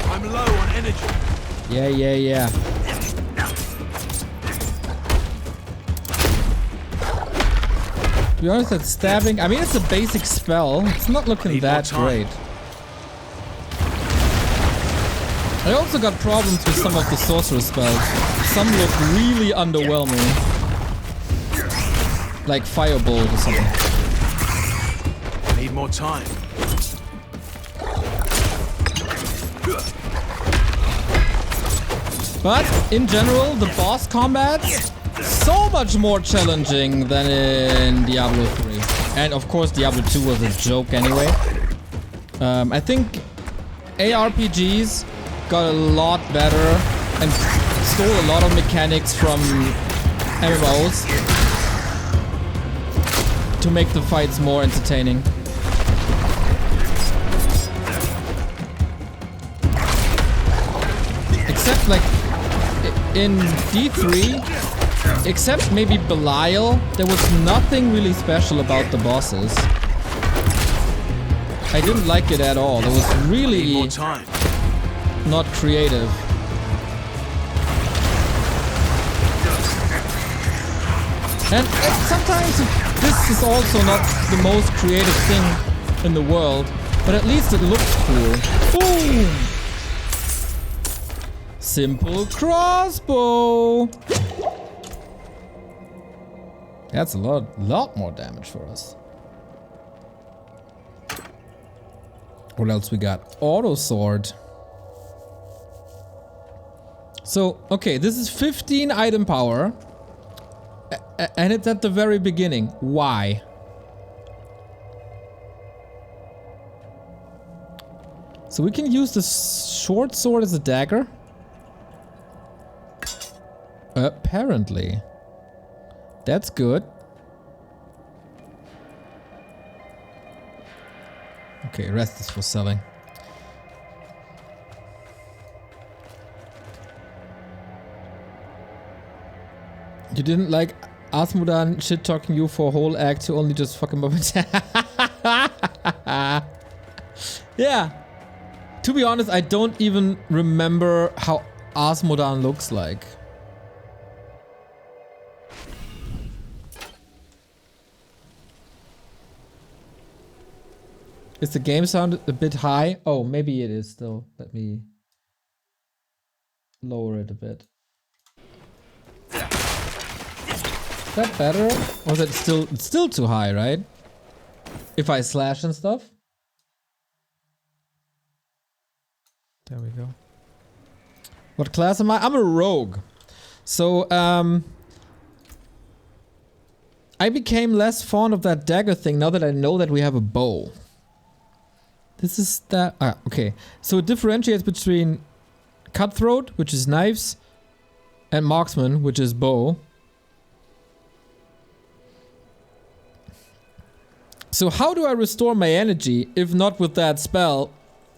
I'm low on energy. Yeah. To be honest, that stabbing, I mean, it's a basic spell. It's not looking that great. I also got problems with some of the sorcerer spells. Some look really underwhelming. Like Firebolt or something. I need more time. But in general, the boss combat's so much more challenging than in Diablo 3. And of course, Diablo 2 was a joke anyway. I think ARPGs got a lot better and stole a lot of mechanics from MMOs to make the fights more entertaining. Except like in D3, except maybe Belial, there was nothing really special about the bosses. I didn't like it at all. There was really not creative. And sometimes this is also not the most creative thing in the world, but at least it looks cool. Boom! Simple crossbow! That's a lot more damage for us. What else we got? Auto sword. So, okay, this is 15 item power. And it's at the very beginning. Why? So we can use the short sword as a dagger? Apparently. That's good. Okay, rest is for selling. You didn't like Asmudan shit talking you for a whole act to only just fuck him up. Yeah. To be honest, I don't even remember how Asmudan looks like. Is the game sound a bit high? Oh, maybe it is still. Let me lower it a bit. Is that better? Or is it still, it's still too high, right? If I slash and stuff? There we go. What class am I? I'm a rogue. So, I became less fond of that dagger thing now that I know that we have a bow. This is that. Ah, okay. So it differentiates between cutthroat, which is knives, and marksman, which is bow. So how do I restore my energy if not with that spell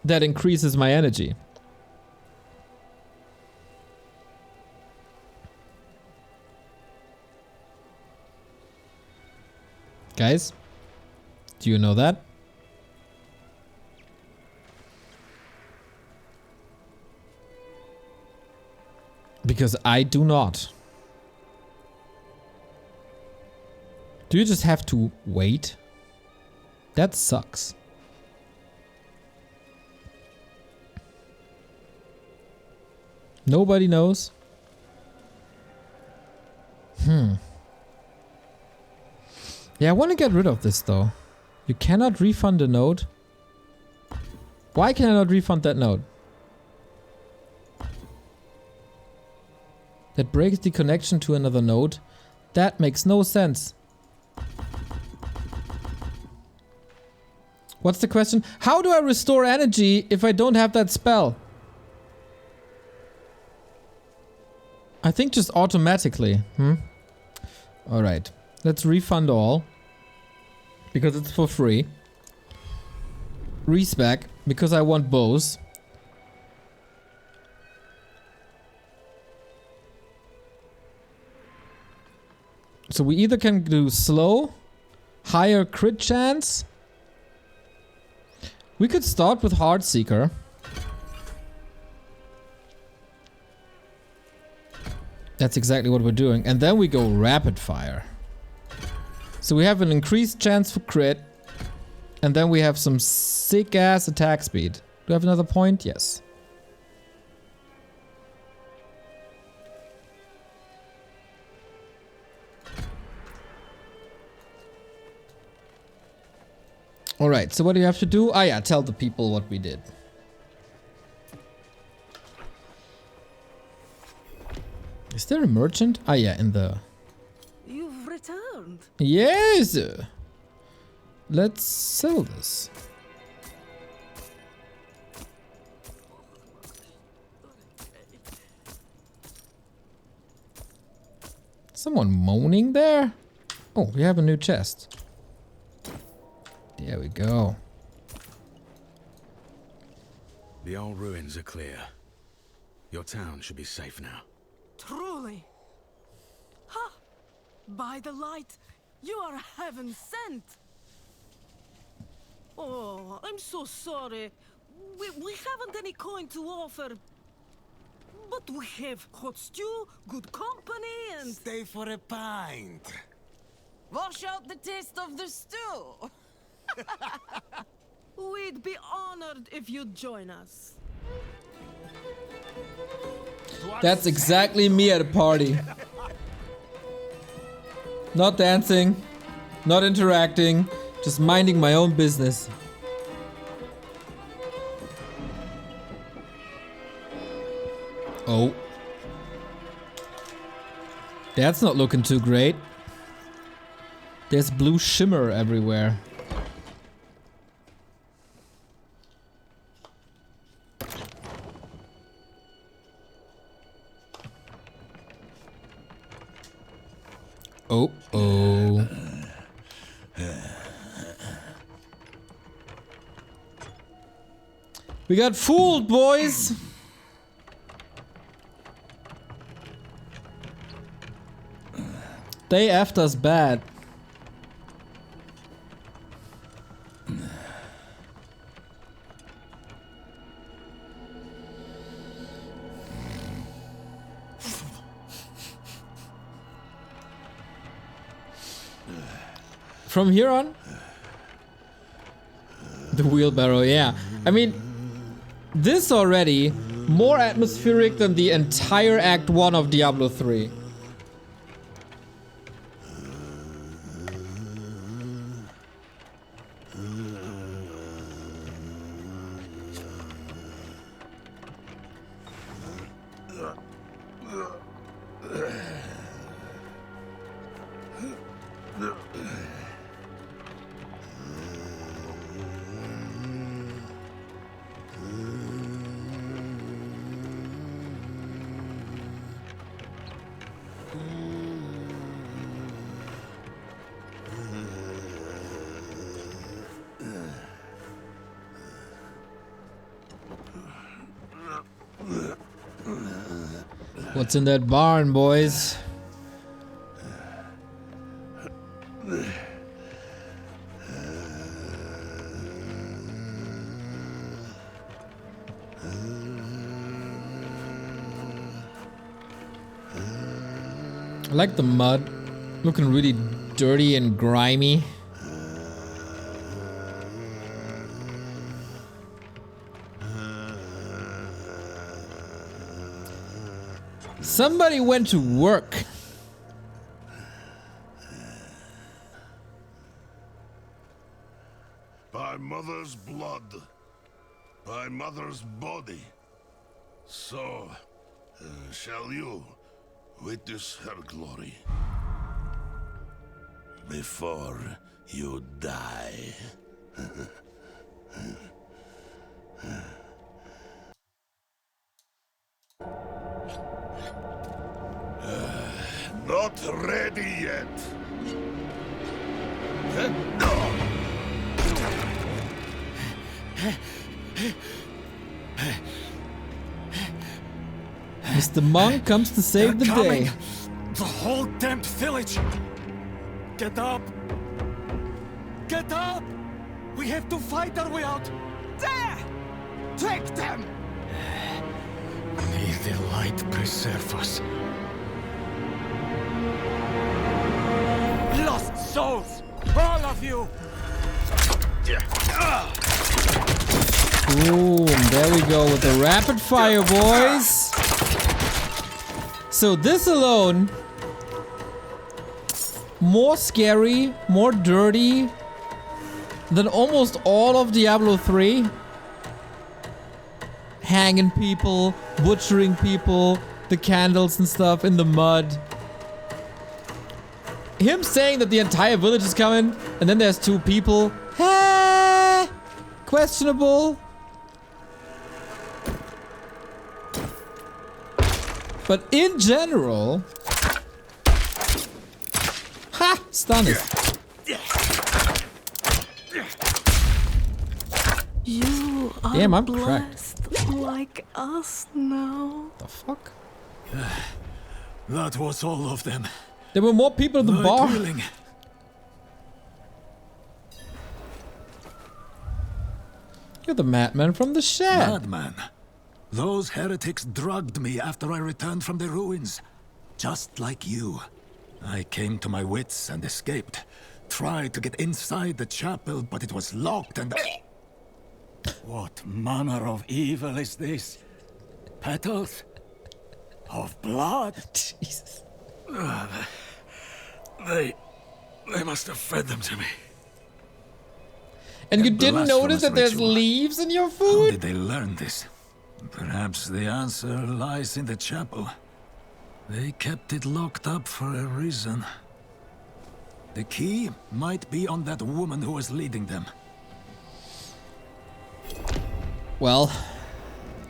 that increases my energy? Guys, do you know that? Because I do not. Do you just have to wait? That sucks. Nobody knows? Yeah, I want to get rid of this though. You cannot refund a node. Why can I not refund that node? That breaks the connection to another node. That makes no sense. What's the question? How do I restore energy if I don't have that spell? I think just automatically. Alright. Let's refund all. Because it's for free. Respec. Because I want bows. So we either can do slow, higher crit chance. We could start with Heartseeker. That's exactly what we're doing. And then we go rapid fire. So we have an increased chance for crit. And then we have some sick ass attack speed. Do we have another point? Yes. Alright, so what do you have to do? Ah yeah, tell the people what we did. Is there a merchant? Ah yeah, in the... You've returned. Yes! Let's sell this. Someone moaning there? Oh, we have a new chest. There we go. The old ruins are clear. Your town should be safe now. Truly. Ha! By the light, you are heaven sent. Oh, I'm so sorry. We haven't any coin to offer. But we have hot stew, good company, and... Stay for a pint. Wash out the taste of the stew. We'd be honored if you'd join us. That's exactly me at a party. Not dancing, not interacting, just minding my own business. Oh. That's not looking too great. There's blue shimmer everywhere. Oh, oh. We got fooled, boys! They effed us bad. From here on? The wheelbarrow, yeah. I mean, this already more atmospheric than the entire Act 1 of Diablo 3. What's in that barn, boys? I like the mud. Looking really dirty and grimy. Somebody went to work. By mother's blood, by mother's body, so shall you witness her glory before you die. Not ready yet. Mr. Monk comes to save the day. The whole damned village! Get up! Get up! We have to fight our way out! There! Take them! May the light preserve us. Lost souls! All of you! Boom, there we go with the rapid fire, boys. So this alone, more scary, more dirty than almost all of Diablo 3. Hanging people, butchering people, the candles and stuff in the mud. Him saying that the entire village is coming, and then there's 2 people. Questionable. But in general... Ha! Stunned. You are Damn, I'm blessed like us now. The fuck? That was all of them. There were more people in the bar. Willing. You're the madman from the shed. Madman. Those heretics drugged me after I returned from the ruins. Just like you. I came to my wits and escaped. Tried to get inside the chapel, but it was locked and... What manner of evil is this? Petals? Of blood? Jesus. They must have fed them to me. And you didn't notice that there's ritual. leaves in your How food? did they learn this? Perhaps the answer lies in the chapel. They kept it locked up for a reason. The key might be on that woman who was leading them. Well,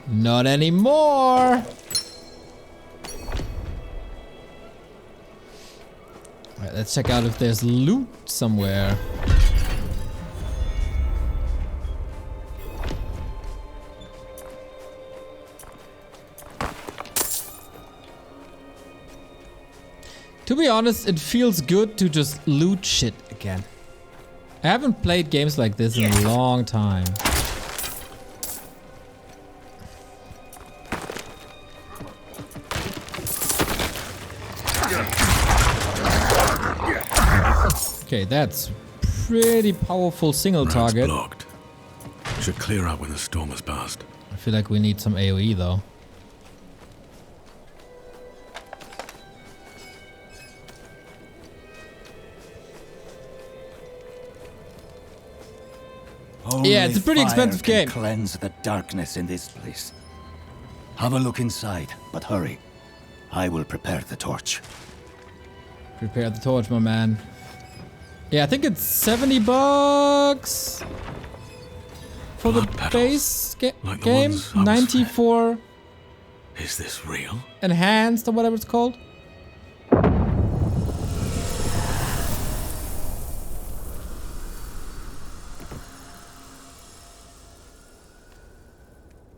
not anymore. Alright, let's check out if there's loot somewhere. To be be honest, it feels good to just loot shit again. I haven't played games like this in a long time. Okay, that's pretty powerful single target. Blocked. Should clear up when the storm has passed. I feel like we need some AoE though. Yeah, it's a pretty expensive game. Cleanse the darkness in this place. Have a look inside, but hurry. I will prepare the torch. Prepare the torch, my man. Yeah, I think it's $70 for the base like the game. ones I was 94 Is this real? enhanced or whatever it's called.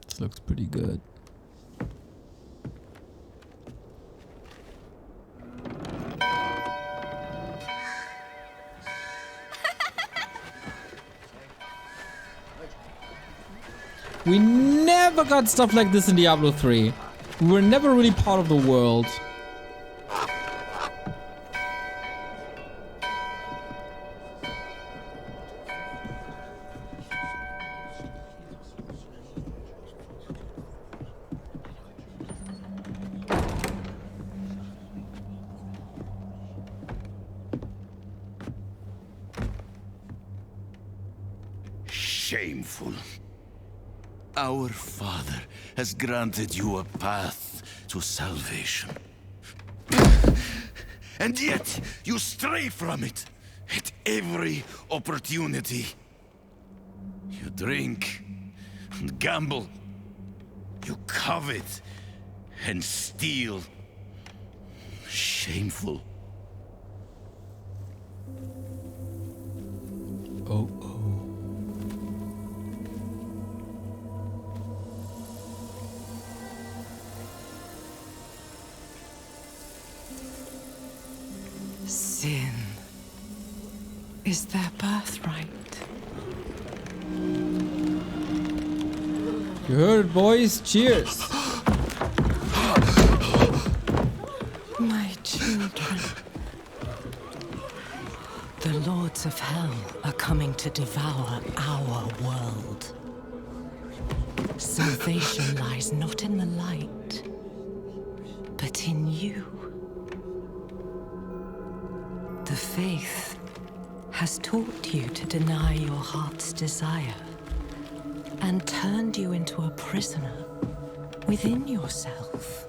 This looks pretty good. We never got stuff like this in Diablo 3. We were never really part of the world. Shameful. Our Father has granted you a path to salvation. And yet, you stray from it at every opportunity. You drink and gamble. You covet and steal. Shameful. Oh. Sin is their birthright. You heard it, boys. Cheers. My children. The lords of hell are coming to devour our world. Salvation lies not in the light, but in you. The faith has taught you to deny your heart's desire and turned you into a prisoner within yourself.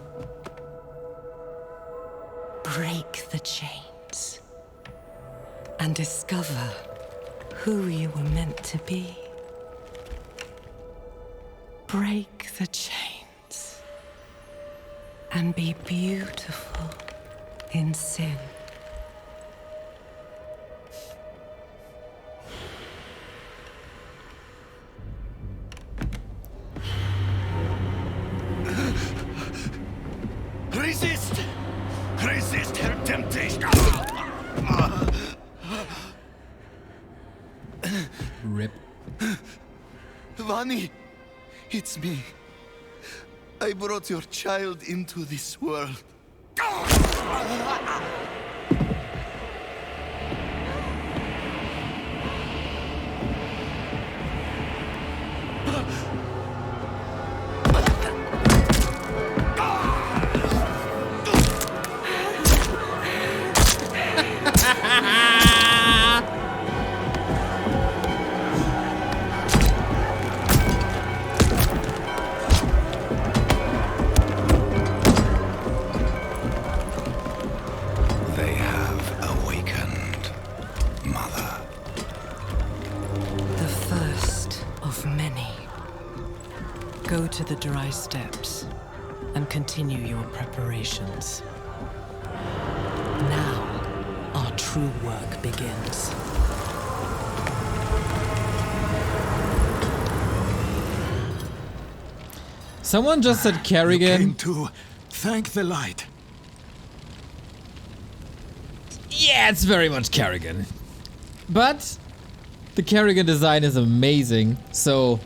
Break the chains and discover who you were meant to be. Break the chains and be beautiful in sin. Resist! Resist her temptation! Rip. Vani, it's me. I brought your child into this world. They have awakened, Mother. The first of many. Go to the dry steps and continue your preparations. Now, our true work begins. Someone just said You came Kerrigan. to thank the light. Yeah, it's very much Kerrigan. But the Kerrigan design is amazing, so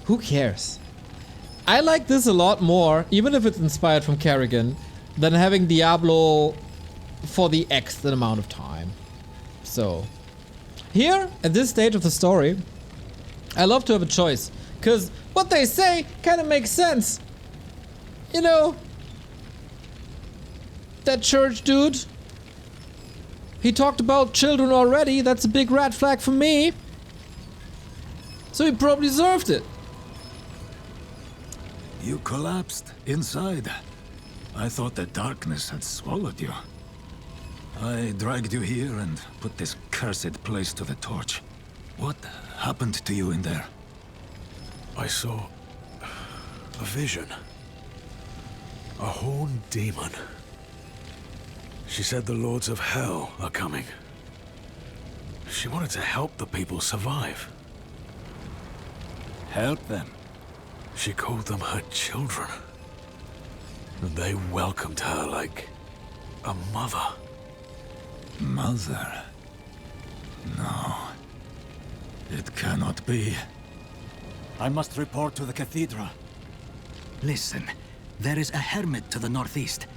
who cares? I like this a lot more, even if it's inspired from Kerrigan, than having Diablo for the Xth amount of time. So, here, at this stage of the story, I love to have a choice, because what they say kind of makes sense. You know, that church dude, he talked about children already, that's a big red flag for me. So he probably deserved it. You collapsed inside. I thought the darkness had swallowed you. I dragged you here and put this cursed place to the torch. What happened to you in there? I saw a vision. A horned demon. She said the lords of hell are coming. She wanted to help the people survive. Help them. She called them her children. And they welcomed her like a mother. Mother? No. It cannot be. I must report to the cathedral. Listen, there is a hermit to the northeast.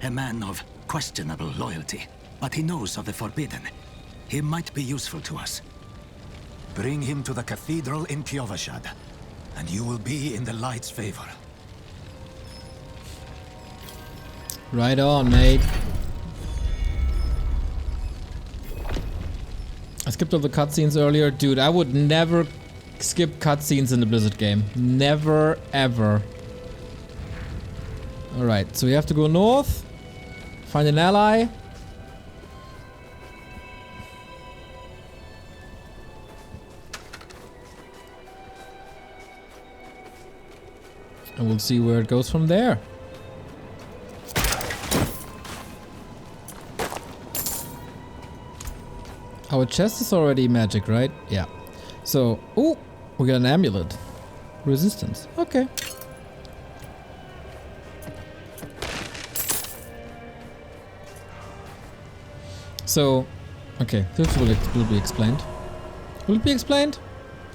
A man of questionable loyalty, but he knows of the forbidden. He might be useful to us. Bring him to the cathedral in Kyovashad, and you will be in the light's favor. Right on, mate. I skipped all the cutscenes earlier. Dude, I would never skip cutscenes in the Blizzard game. Never, ever. Alright, so we have to go north. Find an ally. And we'll see where it goes from there. Our chest is already magic, right? Yeah. So, oh, we got an amulet. Resistance. Okay. So, okay, this will be explained. Will it be explained?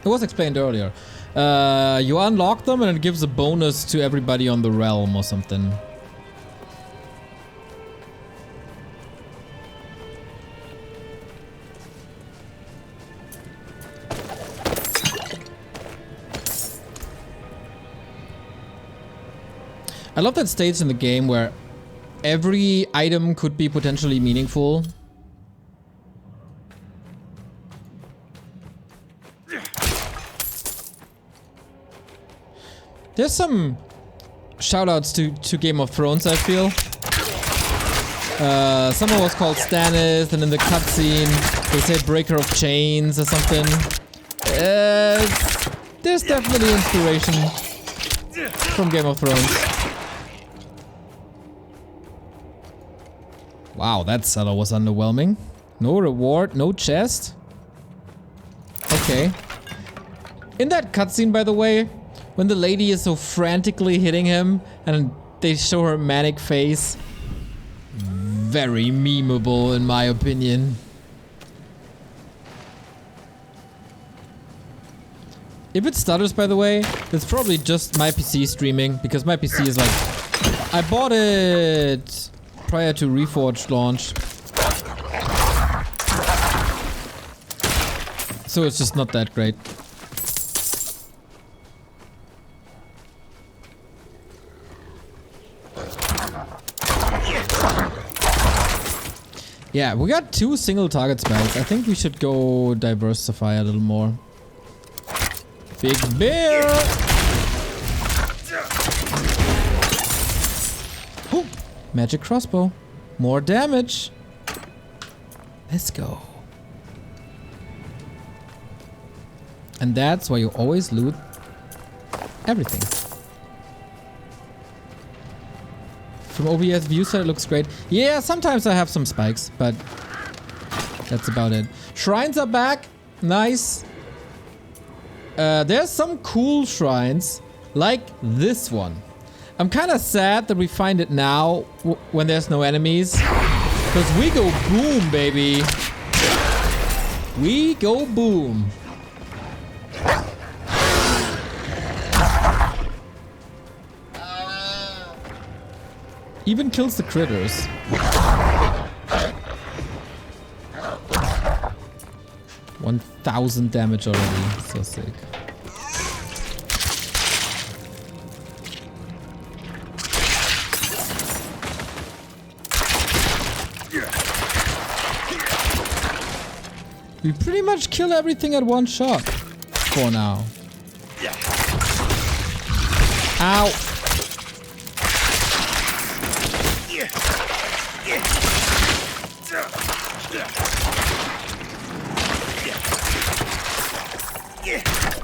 It was explained earlier. You unlock them and it gives a bonus to everybody on the realm or something. I love that stage in the game where every item could be potentially meaningful. There's some shoutouts to Game of Thrones, I feel. Someone was called Stannis, and in the cutscene they say Breaker of Chains or something. There's definitely inspiration from Game of Thrones. Wow, that seller was underwhelming. No reward, no chest. Okay. In that cutscene, by the way, when the lady is so frantically hitting him and they show her manic face, very memeable in my opinion. If it stutters, by the way, it's probably just my PC streaming, because my PC is like... I bought it prior to Reforged launch. So it's just not that great. Yeah, we got 2 single target spells. I think we should go diversify a little more. Big bear! Ooh, magic crossbow. More damage. Let's go. And that's why you always loot everything. From OBS view side, it looks great. Yeah, sometimes I have some spikes, but that's about it. Shrines are back. Nice. There's some cool shrines, like this one. I'm kind of sad that we find it now when there's no enemies. Because we go boom, baby. We go boom. Even kills the critters. $1,000 damage already. So sick. We pretty much kill everything at one shot. For now. Ow.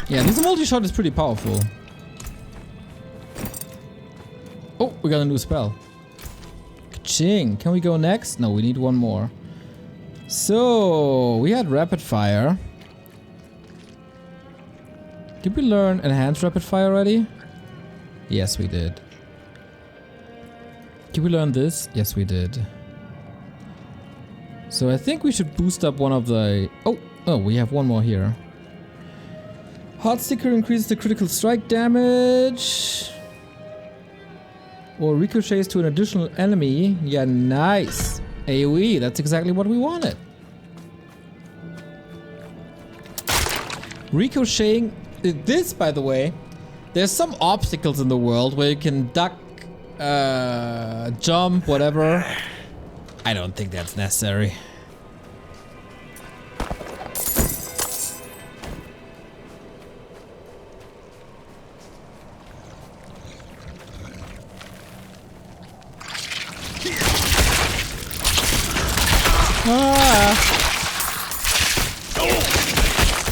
Yeah, this multi-shot is pretty powerful. Oh, we got a new spell. Ka-ching. Can we go next? No, we need one more. So, we had rapid fire. Did we learn enhanced rapid fire already? Yes, we did. Did we learn this? Yes, we did. So I think we should boost up one of the... Oh, we have one more here. Heart Sticker increases the critical strike damage. Or ricochets to an additional enemy. Yeah, nice. AoE, that's exactly what we wanted. Ricocheting. This, by the way, there's some obstacles in the world where you can duck, jump, whatever. I don't think that's necessary.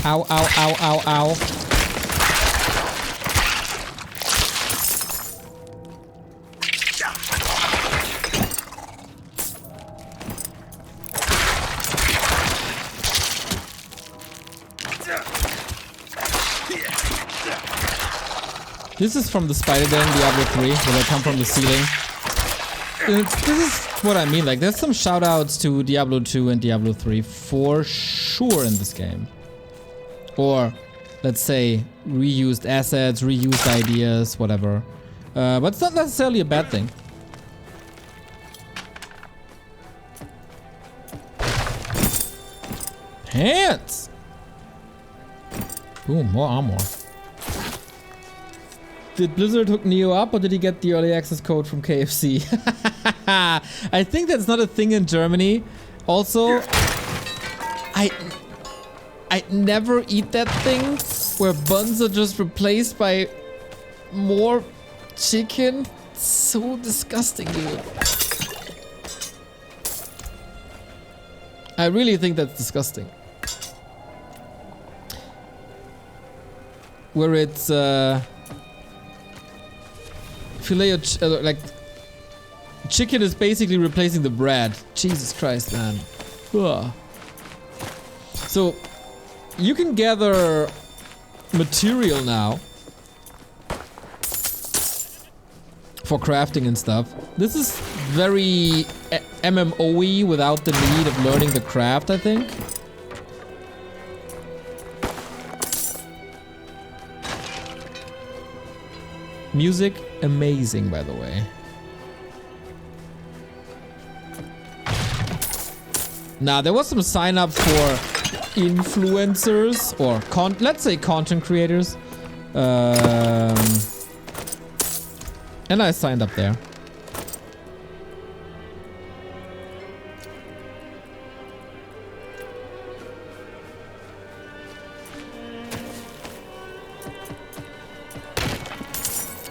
Ow, ow, ow, ow, ow. This is from the Spider Den, Diablo 3, where they come from the ceiling. This is what I mean, like there's some shoutouts to Diablo 2 and Diablo 3 for sure in this game. Or, let's say, reused assets, reused ideas, whatever. But it's not necessarily a bad thing. Hands! Boom, more armor. Did Blizzard hook Neo up or did he get the early access code from KFC? I think that's not a thing in Germany. Also, I never eat that thing where buns are just replaced by more chicken. So disgusting, dude. I really think that's disgusting. Where it's filet of like chicken is basically replacing the bread. Jesus Christ, man. Ugh. So you can gather material now for crafting and stuff. This is very MMO-y without the need of learning the craft, I think. Music, amazing, by the way. Now, there was some sign up for influencers or let's say content creators. And I signed up there.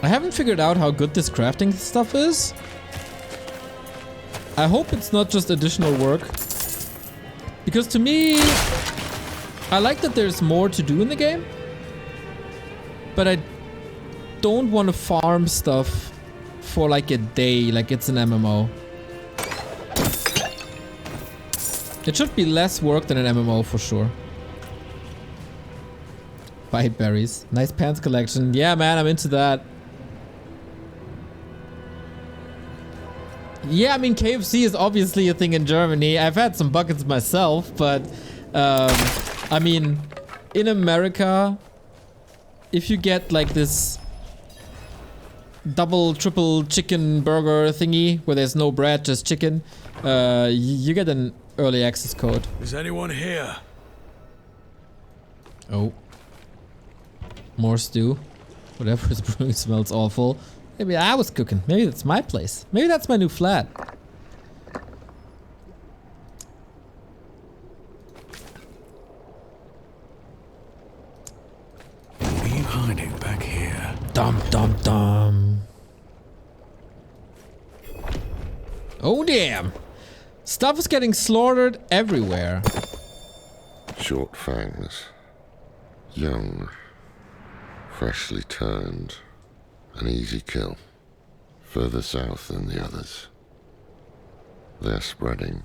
I haven't figured out how good this crafting stuff is. I hope it's not just additional work. Because to me, I like that there's more to do in the game. But I don't want to farm stuff for like a day, like it's an MMO. It should be less work than an MMO for sure. Bite berries. Nice pants collection. Yeah, man, I'm into that. Yeah, I mean, KFC is obviously a thing in Germany. I've had some buckets myself, but I mean, in America, if you get like this double, triple chicken burger thingy where there's no bread, just chicken, you get an early access code. Is anyone here? Oh. More stew. Whatever is brewing smells awful. Maybe I was cooking. Maybe that's my place. Maybe that's my new flat. What are you hiding back here? Dum dum dum. Oh damn. Stuff is getting slaughtered everywhere. Short fangs. Young. Freshly turned. An easy kill. Further south than the others. They're spreading.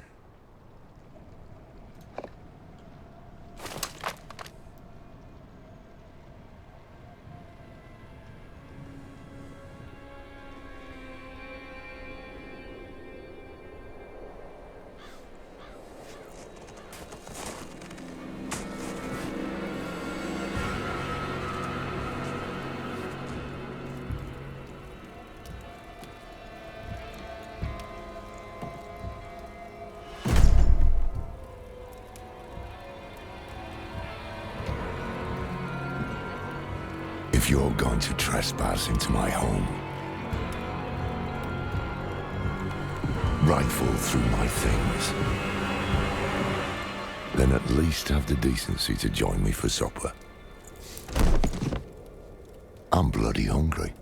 If you're going to trespass into my home, rifle through my things, then at least have the decency to join me for supper. I'm bloody hungry.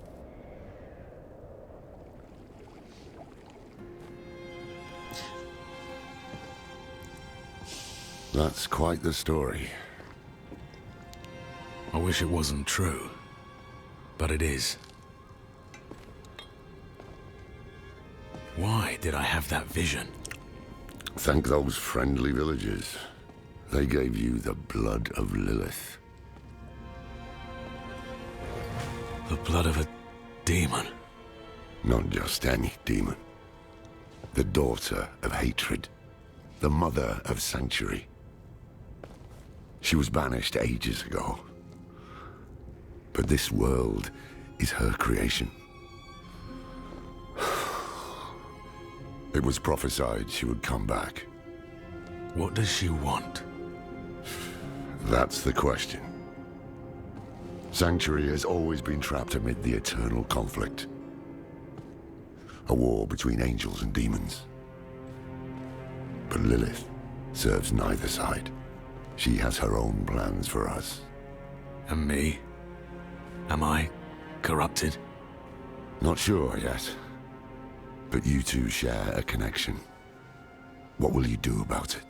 That's quite the story. I wish it wasn't true, but it is. Why did I have that vision? Thank those friendly villagers. They gave you the blood of Lilith. The blood of a demon. Not just any demon. The daughter of hatred. The mother of sanctuary. She was banished ages ago. But this world is her creation. It was prophesied she would come back. What does she want? That's the question. Sanctuary has always been trapped amid the eternal conflict. A war between angels and demons. But Lilith serves neither side. She has her own plans for us. And me? Am I corrupted? Not sure yet. But you two share a connection. What will you do about it?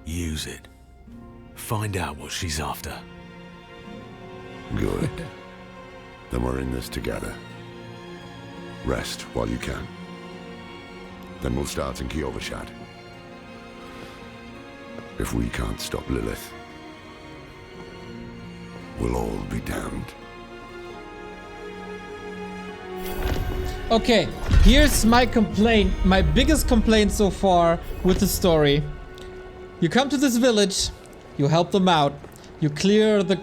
Use it. Find out what she's after. Good. Then we're in this together. Rest while you can. Then we'll start in Kiovashad. If we can't stop Lilith, we'll all be damned. Okay, here's my complaint, my biggest complaint so far with the story. You come to this village, you help them out, you clear the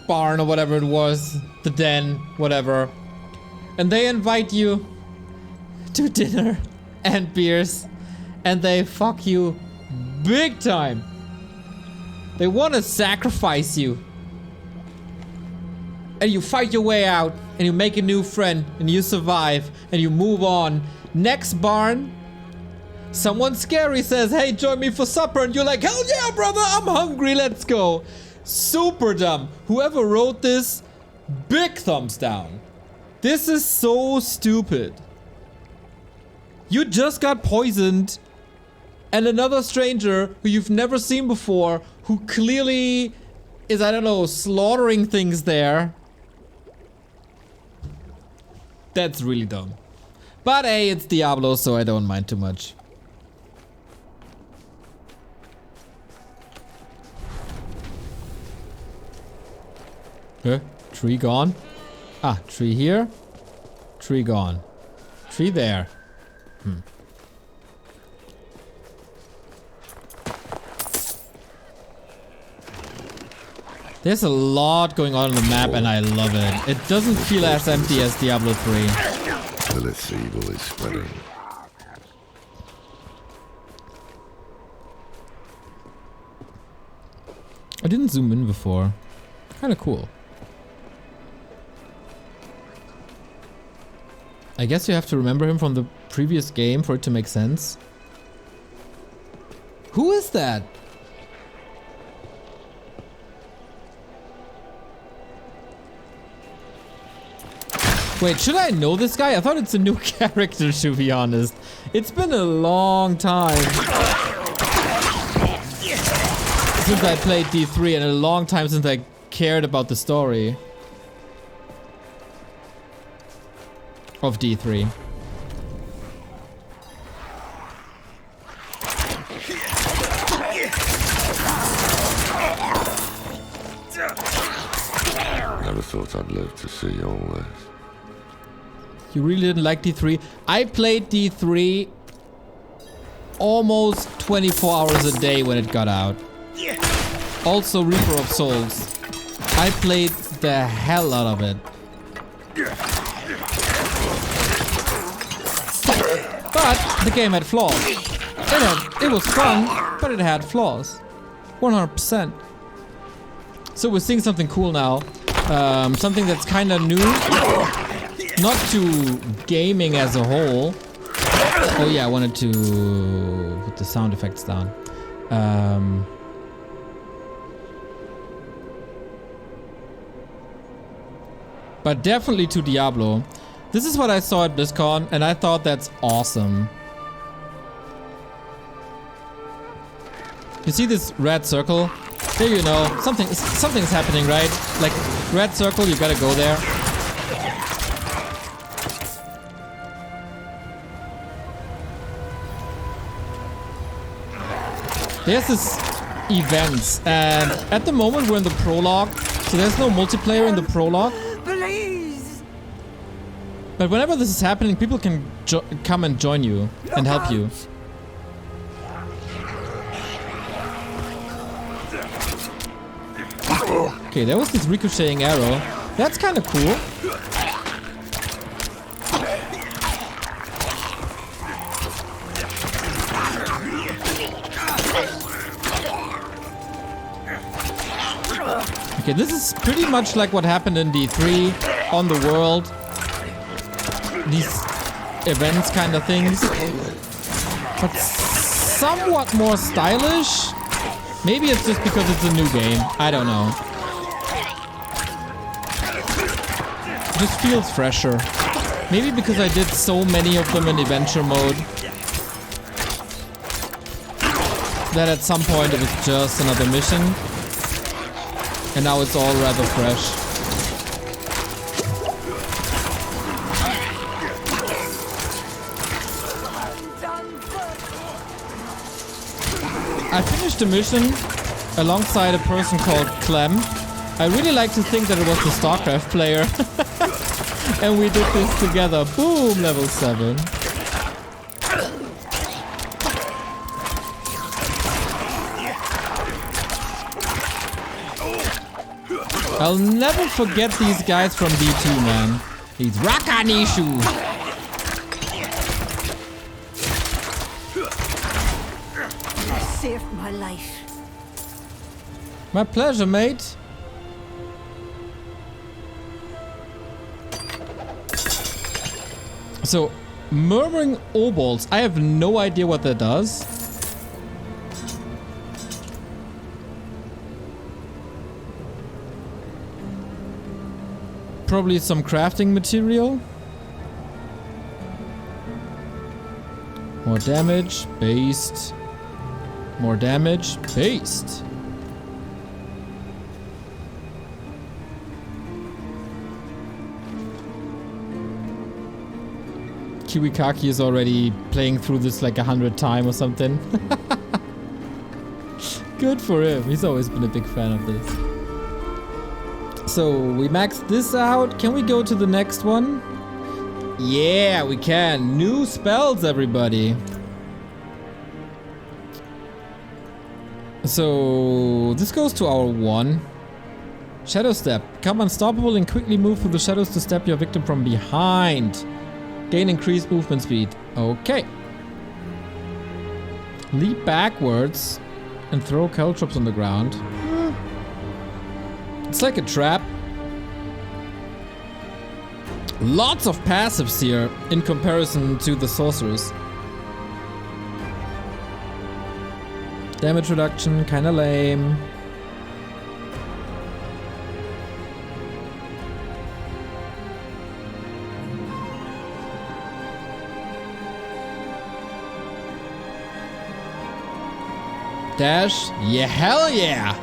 barn or whatever it was, the den, whatever, and they invite you to dinner and beers, and they fuck you big time. They want to sacrifice you. And you fight your way out, and you make a new friend, and you survive, and you move on. Next barn, someone scary says, hey, join me for supper, and you're like, hell yeah, brother, I'm hungry, let's go. Super dumb. Whoever wrote this, big thumbs down. This is so stupid. You just got poisoned, and another stranger who you've never seen before, who clearly is, I don't know, slaughtering things there. That's really dumb. But hey, it's Diablo, so I don't mind too much. Huh? Tree gone? Ah, tree here. Tree gone. Tree there. There's a lot going on the map and I love it. It doesn't feel as empty as Diablo 3. Lilith's evil is spreading. I didn't zoom in before. Kinda cool. I guess you have to remember him from the previous game for it to make sense. Who is that? Wait, should I know this guy? I thought it's a new character, to be honest. It's been a long time since I played D3 and a long time since I cared about the story of D3. Never thought I'd live to see all this. You really didn't like D3? I played D3 almost 24 hours a day when it got out. Also Reaper of Souls. I played the hell out of it. But the game had flaws. It was fun, but it had flaws. 100%. So we're seeing something cool now. Something that's kind of new. Not to gaming as a whole. Oh yeah, I wanted to put the sound effects down. But definitely to Diablo. This is what I saw at BlizzCon, and I thought that's awesome. You see this red circle? There you know, something's happening, right? Like, red circle, you gotta go there. There's this events, and at the moment we're in the prologue, so there's no multiplayer in the prologue. Please. But whenever this is happening, people can come and join you and help you. Okay, there was this ricocheting arrow. That's kind of cool. Okay, this is pretty much like what happened in D3 on the world. These events kind of things. But somewhat more stylish. Maybe it's just because it's a new game. I don't know. It just feels fresher. Maybe because I did so many of them in adventure mode. That at some point it was just another mission. And now it's all rather fresh. I finished a mission alongside a person called Clem. I really like to think that it was the StarCraft player. And we did this together. Boom, level 7. I'll never forget these guys from D2, man. He's Rakanishu. You saved my life. My pleasure, mate. So, murmuring obols. I have no idea what that does. Probably some crafting material. More damage, based. More damage, based. Kiwikaki is already playing through this like 100 times or something. Good for him. He's always been a big fan of this. So we maxed this out. Can we go to the next one? Yeah, we can. New spells, everybody. So this goes to our 1. Shadow Step. Become unstoppable and quickly move through the shadows to stab your victim from behind. Gain increased movement speed. Okay. Leap backwards and throw caltrops on the ground. It's like a trap. Lots of passives here in comparison to the sorcerers. Damage reduction, kinda lame. Dash? Yeah, hell yeah!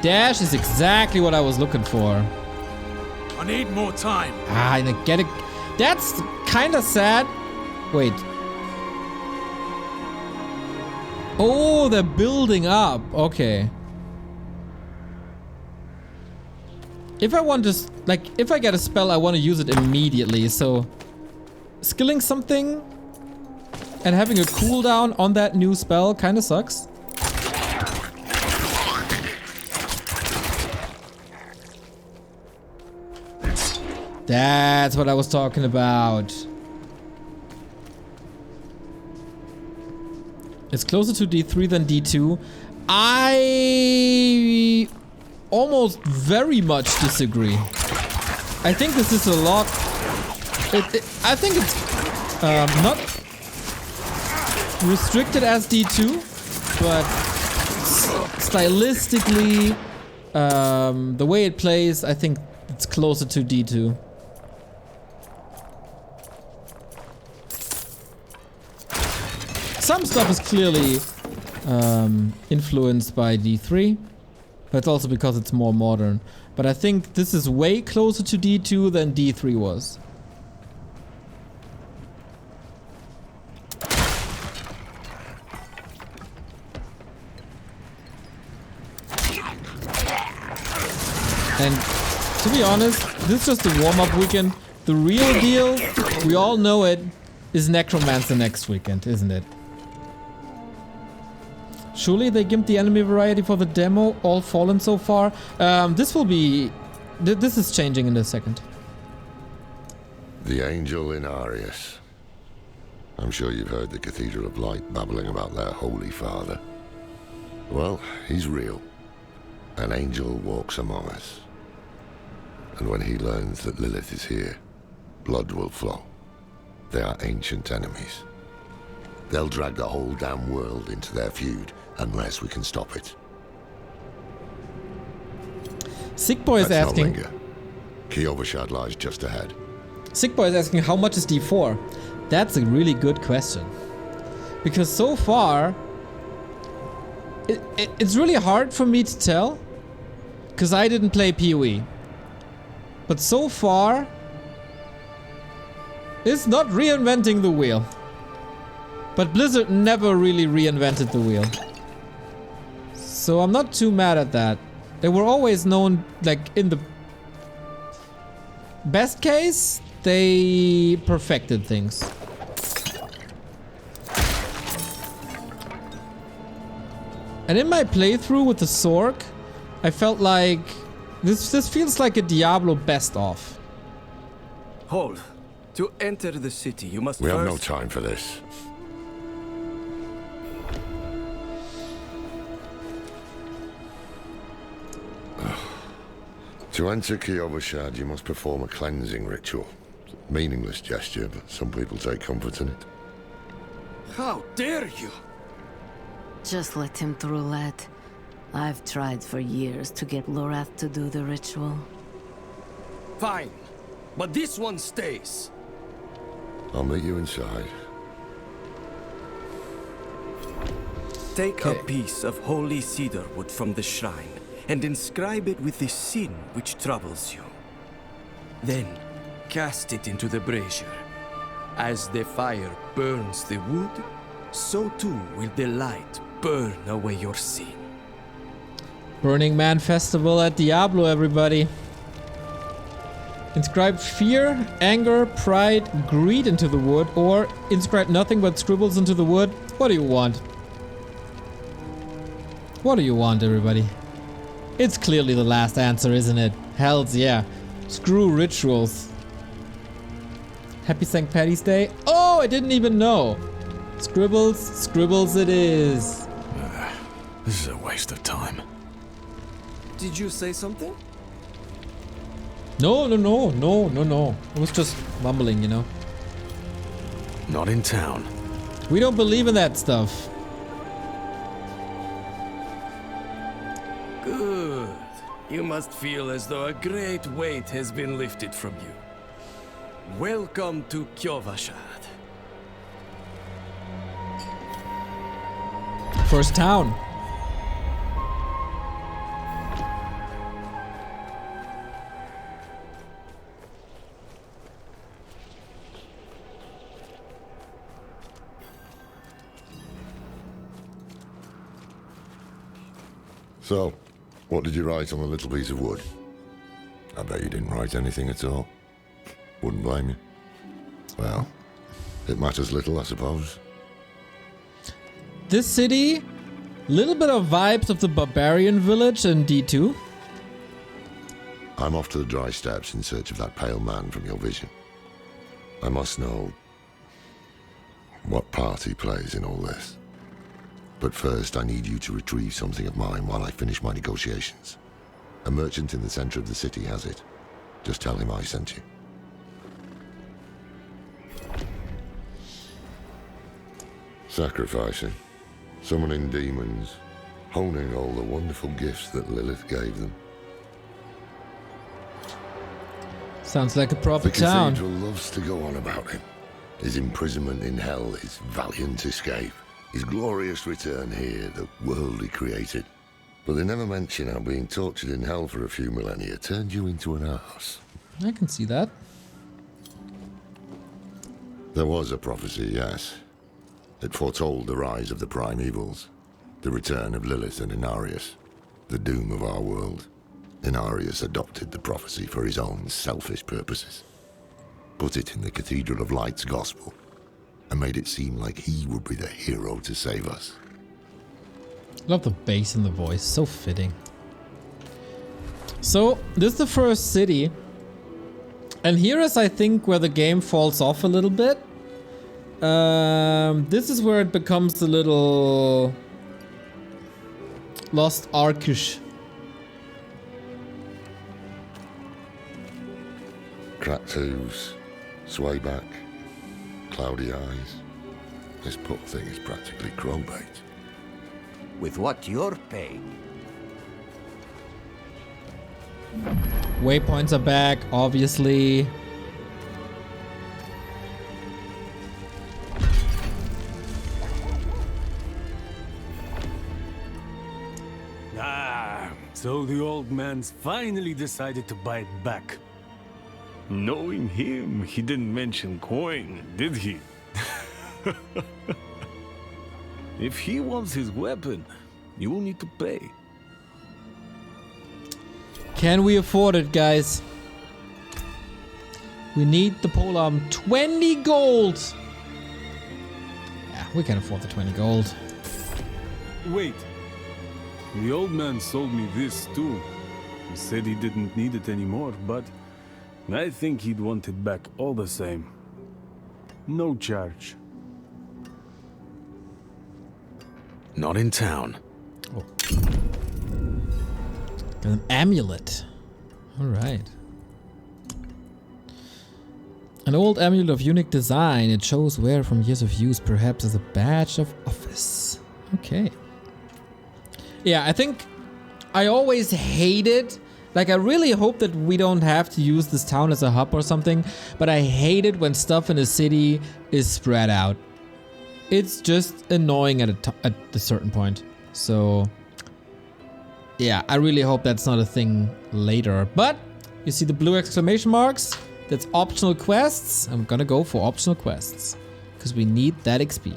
Dash is exactly what I was looking for. I need more time. Ah, I get it. That's kinda sad. Wait. Oh, they're building up. Okay. If I want to, like, if I get a spell, I want to use it immediately. So, skilling something and having a cooldown on that new spell kind of sucks. That's what I was talking about. It's closer to D3 than D2. I almost very much disagree. I think this is a lot. I think it's not restricted as D2, but stylistically, the way it plays, I think it's closer to D2. Some stuff is clearly influenced by D3, but it's also because it's more modern. But I think this is way closer to D2 than D3 was. And to be honest, this is just a warm-up weekend. The real deal, we all know it, is Necromancer next weekend, isn't it? Surely they gimped the enemy variety for the demo, all fallen so far. This will be... This is changing in a second. The Angel in Arius. I'm sure you've heard the Cathedral of Light babbling about their Holy Father. Well, he's real. An angel walks among us. And when he learns that Lilith is here, blood will flow. They are ancient enemies. They'll drag the whole damn world into their feud unless we can stop it. Sickboy is asking... Kiovashad lies just ahead. Sickboy is asking how much is D4? That's a really good question. Because so far... It's really hard for me to tell. Because I didn't play PoE. But so far... It's not reinventing the wheel. But Blizzard never really reinvented the wheel. So I'm not too mad at that. They were always known, like, in the best case, they perfected things. And in my playthrough with the Sork, I felt like this feels like a Diablo best of. Hold. To enter the city, you must We have no time for this. To enter Kiovashad, you must perform a cleansing ritual. Meaningless gesture, but some people take comfort in it. How dare you? Just let him through, lad. I've tried for years to get Lorath to do the ritual. Fine, but this one stays. I'll meet you inside. Take a piece of holy cedar wood from the shrine and inscribe it with the sin which troubles you. Then, cast it into the brazier. As the fire burns the wood, so too will the light burn away your sin. Burning Man Festival at Diablo, everybody. Inscribe fear, anger, pride, greed into the wood, or inscribe nothing but scribbles into the wood. What do you want? What do you want, everybody? It's clearly the last answer, isn't it? Hells yeah. Screw rituals. Happy St. Paddy's Day. Oh, I didn't even know. Scribbles, scribbles it is. This is a waste of time. Did you say something? No. It was just mumbling, you know. Not in town. We don't believe in that stuff. Good. You must feel as though a great weight has been lifted from you. Welcome to Kyovashad. First town. So, what did you write on the little piece of wood? I bet you didn't write anything at all. Wouldn't blame you. Well, it matters little, I suppose. This city, little bit of vibes of the barbarian village in D2. I'm off to the dry steppes in search of that pale man from your vision. I must know what part he plays in all this. But first, I need you to retrieve something of mine while I finish my negotiations. A merchant in the center of the city has it. Just tell him I sent you. Sacrificing, summoning demons, honing all the wonderful gifts that Lilith gave them. Sounds like a proper the town. The cathedral loves to go on about him. His imprisonment in hell, his valiant escape, his glorious return here, the world he created. But they never mention how being tortured in hell for a few millennia turned you into an ass. I can see that. There was a prophecy, yes. It foretold the rise of the primevals, the return of Lilith and Inarius, the doom of our world. Inarius adopted the prophecy for his own selfish purposes, put it in the Cathedral of Light's gospel, and made it seem like he would be the hero to save us. Love the bass in the voice, so fitting. So, this is the first city. And here is, I think, where the game falls off a little bit. This is where it becomes a little Lost Arkish. Cracked hooves, sway back, cloudy eyes. This poor thing is practically crow bait. With what you're paid. Waypoints are back, obviously. Ah, so the old man's finally decided to buy it back. Knowing him, he didn't mention coin, did he? If he wants his weapon, you will need to pay. Can we afford it, guys? We need the polearm. 20 gold! Yeah, we can afford the 20 gold. Wait. The old man sold me this too. He said he didn't need it anymore, but I think he'd want it back all the same. No charge. Not in town. Oh. Got an amulet. Alright. An old amulet of unique design. It shows wear from years of use, perhaps as a badge of office. Okay. Yeah, I think I always hated, like, I really hope that we don't have to use this town as a hub or something, but I hate it when stuff in a city is spread out. It's just annoying at a certain point. So, yeah, I really hope that's not a thing later. But you see the blue exclamation marks? That's optional quests. I'm gonna go for optional quests because we need that XP.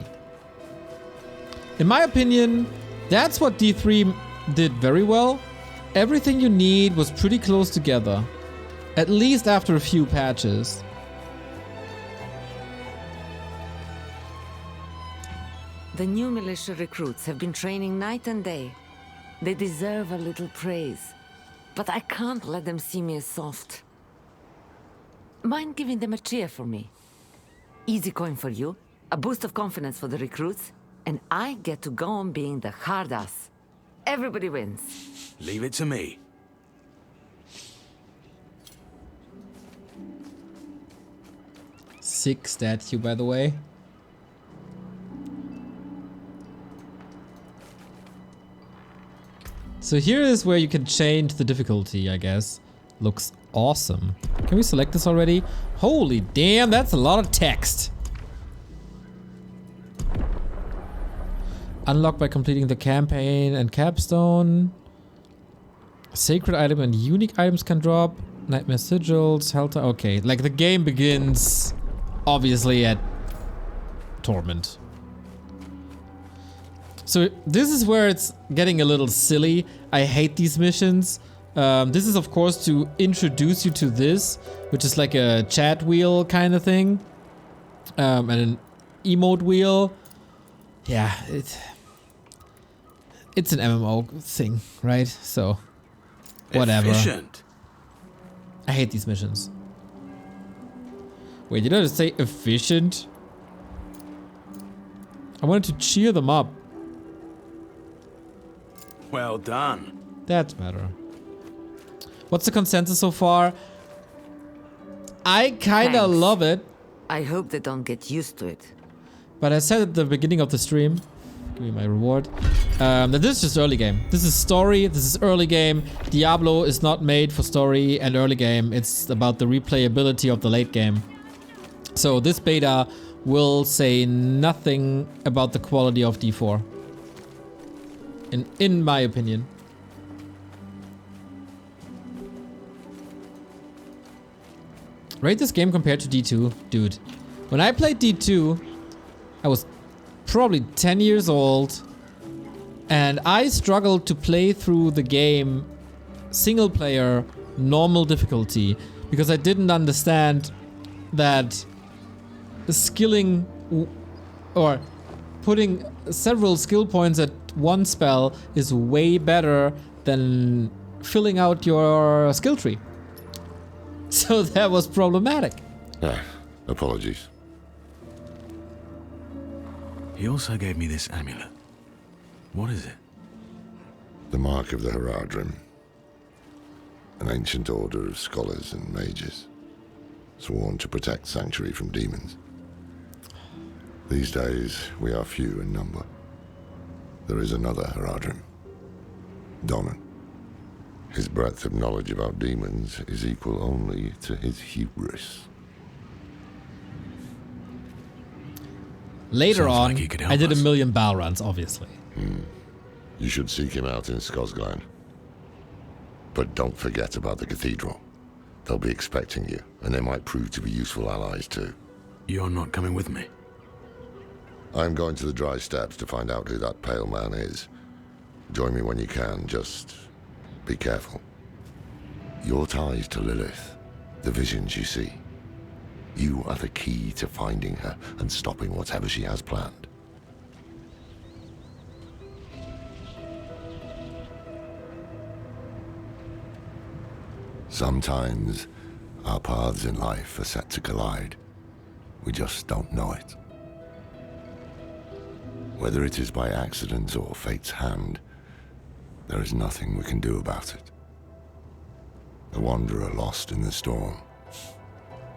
In my opinion, that's what D3 did very well. Everything you need was pretty close together. At least after a few patches. The new militia recruits have been training night and day. They deserve a little praise. But I can't let them see me as soft. Mind giving them a cheer for me? Easy coin for you, a boost of confidence for the recruits, and I get to go on being the hard ass. Everybody wins. Leave it to me. Sick statue, by the way. So here is where you can change the difficulty, I guess. Looks awesome. Can we select this already? Holy damn, that's a lot of text. Unlocked by completing the campaign and capstone. Sacred item and unique items can drop. Nightmare sigils, Helter. Okay, like the game begins obviously at Torment. So this is where it's getting a little silly. I hate these missions. This is of course to introduce you to this, which is like a chat wheel kind of thing. And an emote wheel. Yeah, it's an MMO thing, right? So, whatever. Efficient. I hate these missions. Wait, you know how to say efficient? I wanted to cheer them up. Well done. That's better. What's the consensus so far? I kinda love it. I hope they don't get used to it. But I said at the beginning of the stream, give me my reward, that this is just early game. This is story, this is early game. Diablo is not made for story and early game. It's about the replayability of the late game. So this beta will say nothing about the quality of D4. In my opinion. Rate this game compared to D2. Dude, when I played D2, I was probably 10 years old, and I struggled to play through the game single player normal difficulty because I didn't understand that skilling or putting several skill points at one spell is way better than filling out your skill tree. So that was problematic. Apologies. He also gave me this amulet. What is it? The Mark of the Heradrim. An ancient order of scholars and mages, sworn to protect Sanctuary from demons. These days, we are few in number. There is another Heradrim, Donan. His breadth of knowledge about demons is equal only to his hubris. Later Sounds on, like he could help I did us. a million bow runs, obviously. You should seek him out in Skosglen. But don't forget about the cathedral. They'll be expecting you, and they might prove to be useful allies too. You're not coming with me? I'm going to the Dry Steppes to find out who that pale man is. Join me when you can, just be careful. Your ties to Lilith, the visions you see. You are the key to finding her and stopping whatever she has planned. Sometimes our paths in life are set to collide. We just don't know it. Whether it is by accident or fate's hand, there is nothing we can do about it. The wanderer lost in the storm,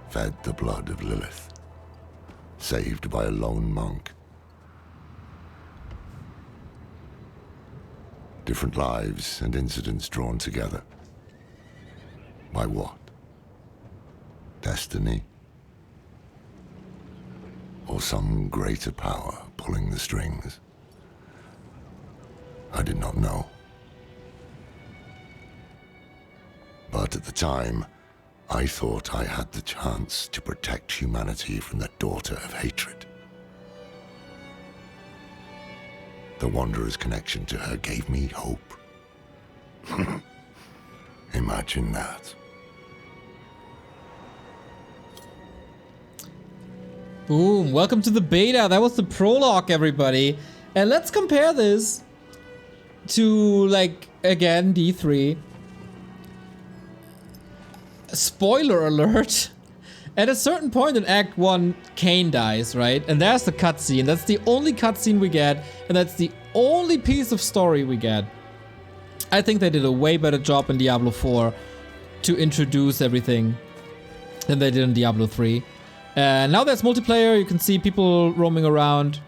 fed the blood of Lilith, saved by a lone monk. Different lives and incidents drawn together. By what? Destiny? Or some greater power pulling the strings? I did not know. But at the time, I thought I had the chance to protect humanity from the daughter of hatred. The Wanderer's connection to her gave me hope. Imagine that. Boom. Welcome to the beta. That was the prologue, everybody. And let's compare this to, like, again, D3. Spoiler alert. At a certain point in Act 1, Cain dies, right? And there's the cutscene. That's the only cutscene we get. And that's the only piece of story we get. I think they did a way better job in Diablo 4 to introduce everything than they did in Diablo 3. Now there's multiplayer. You can see people roaming around.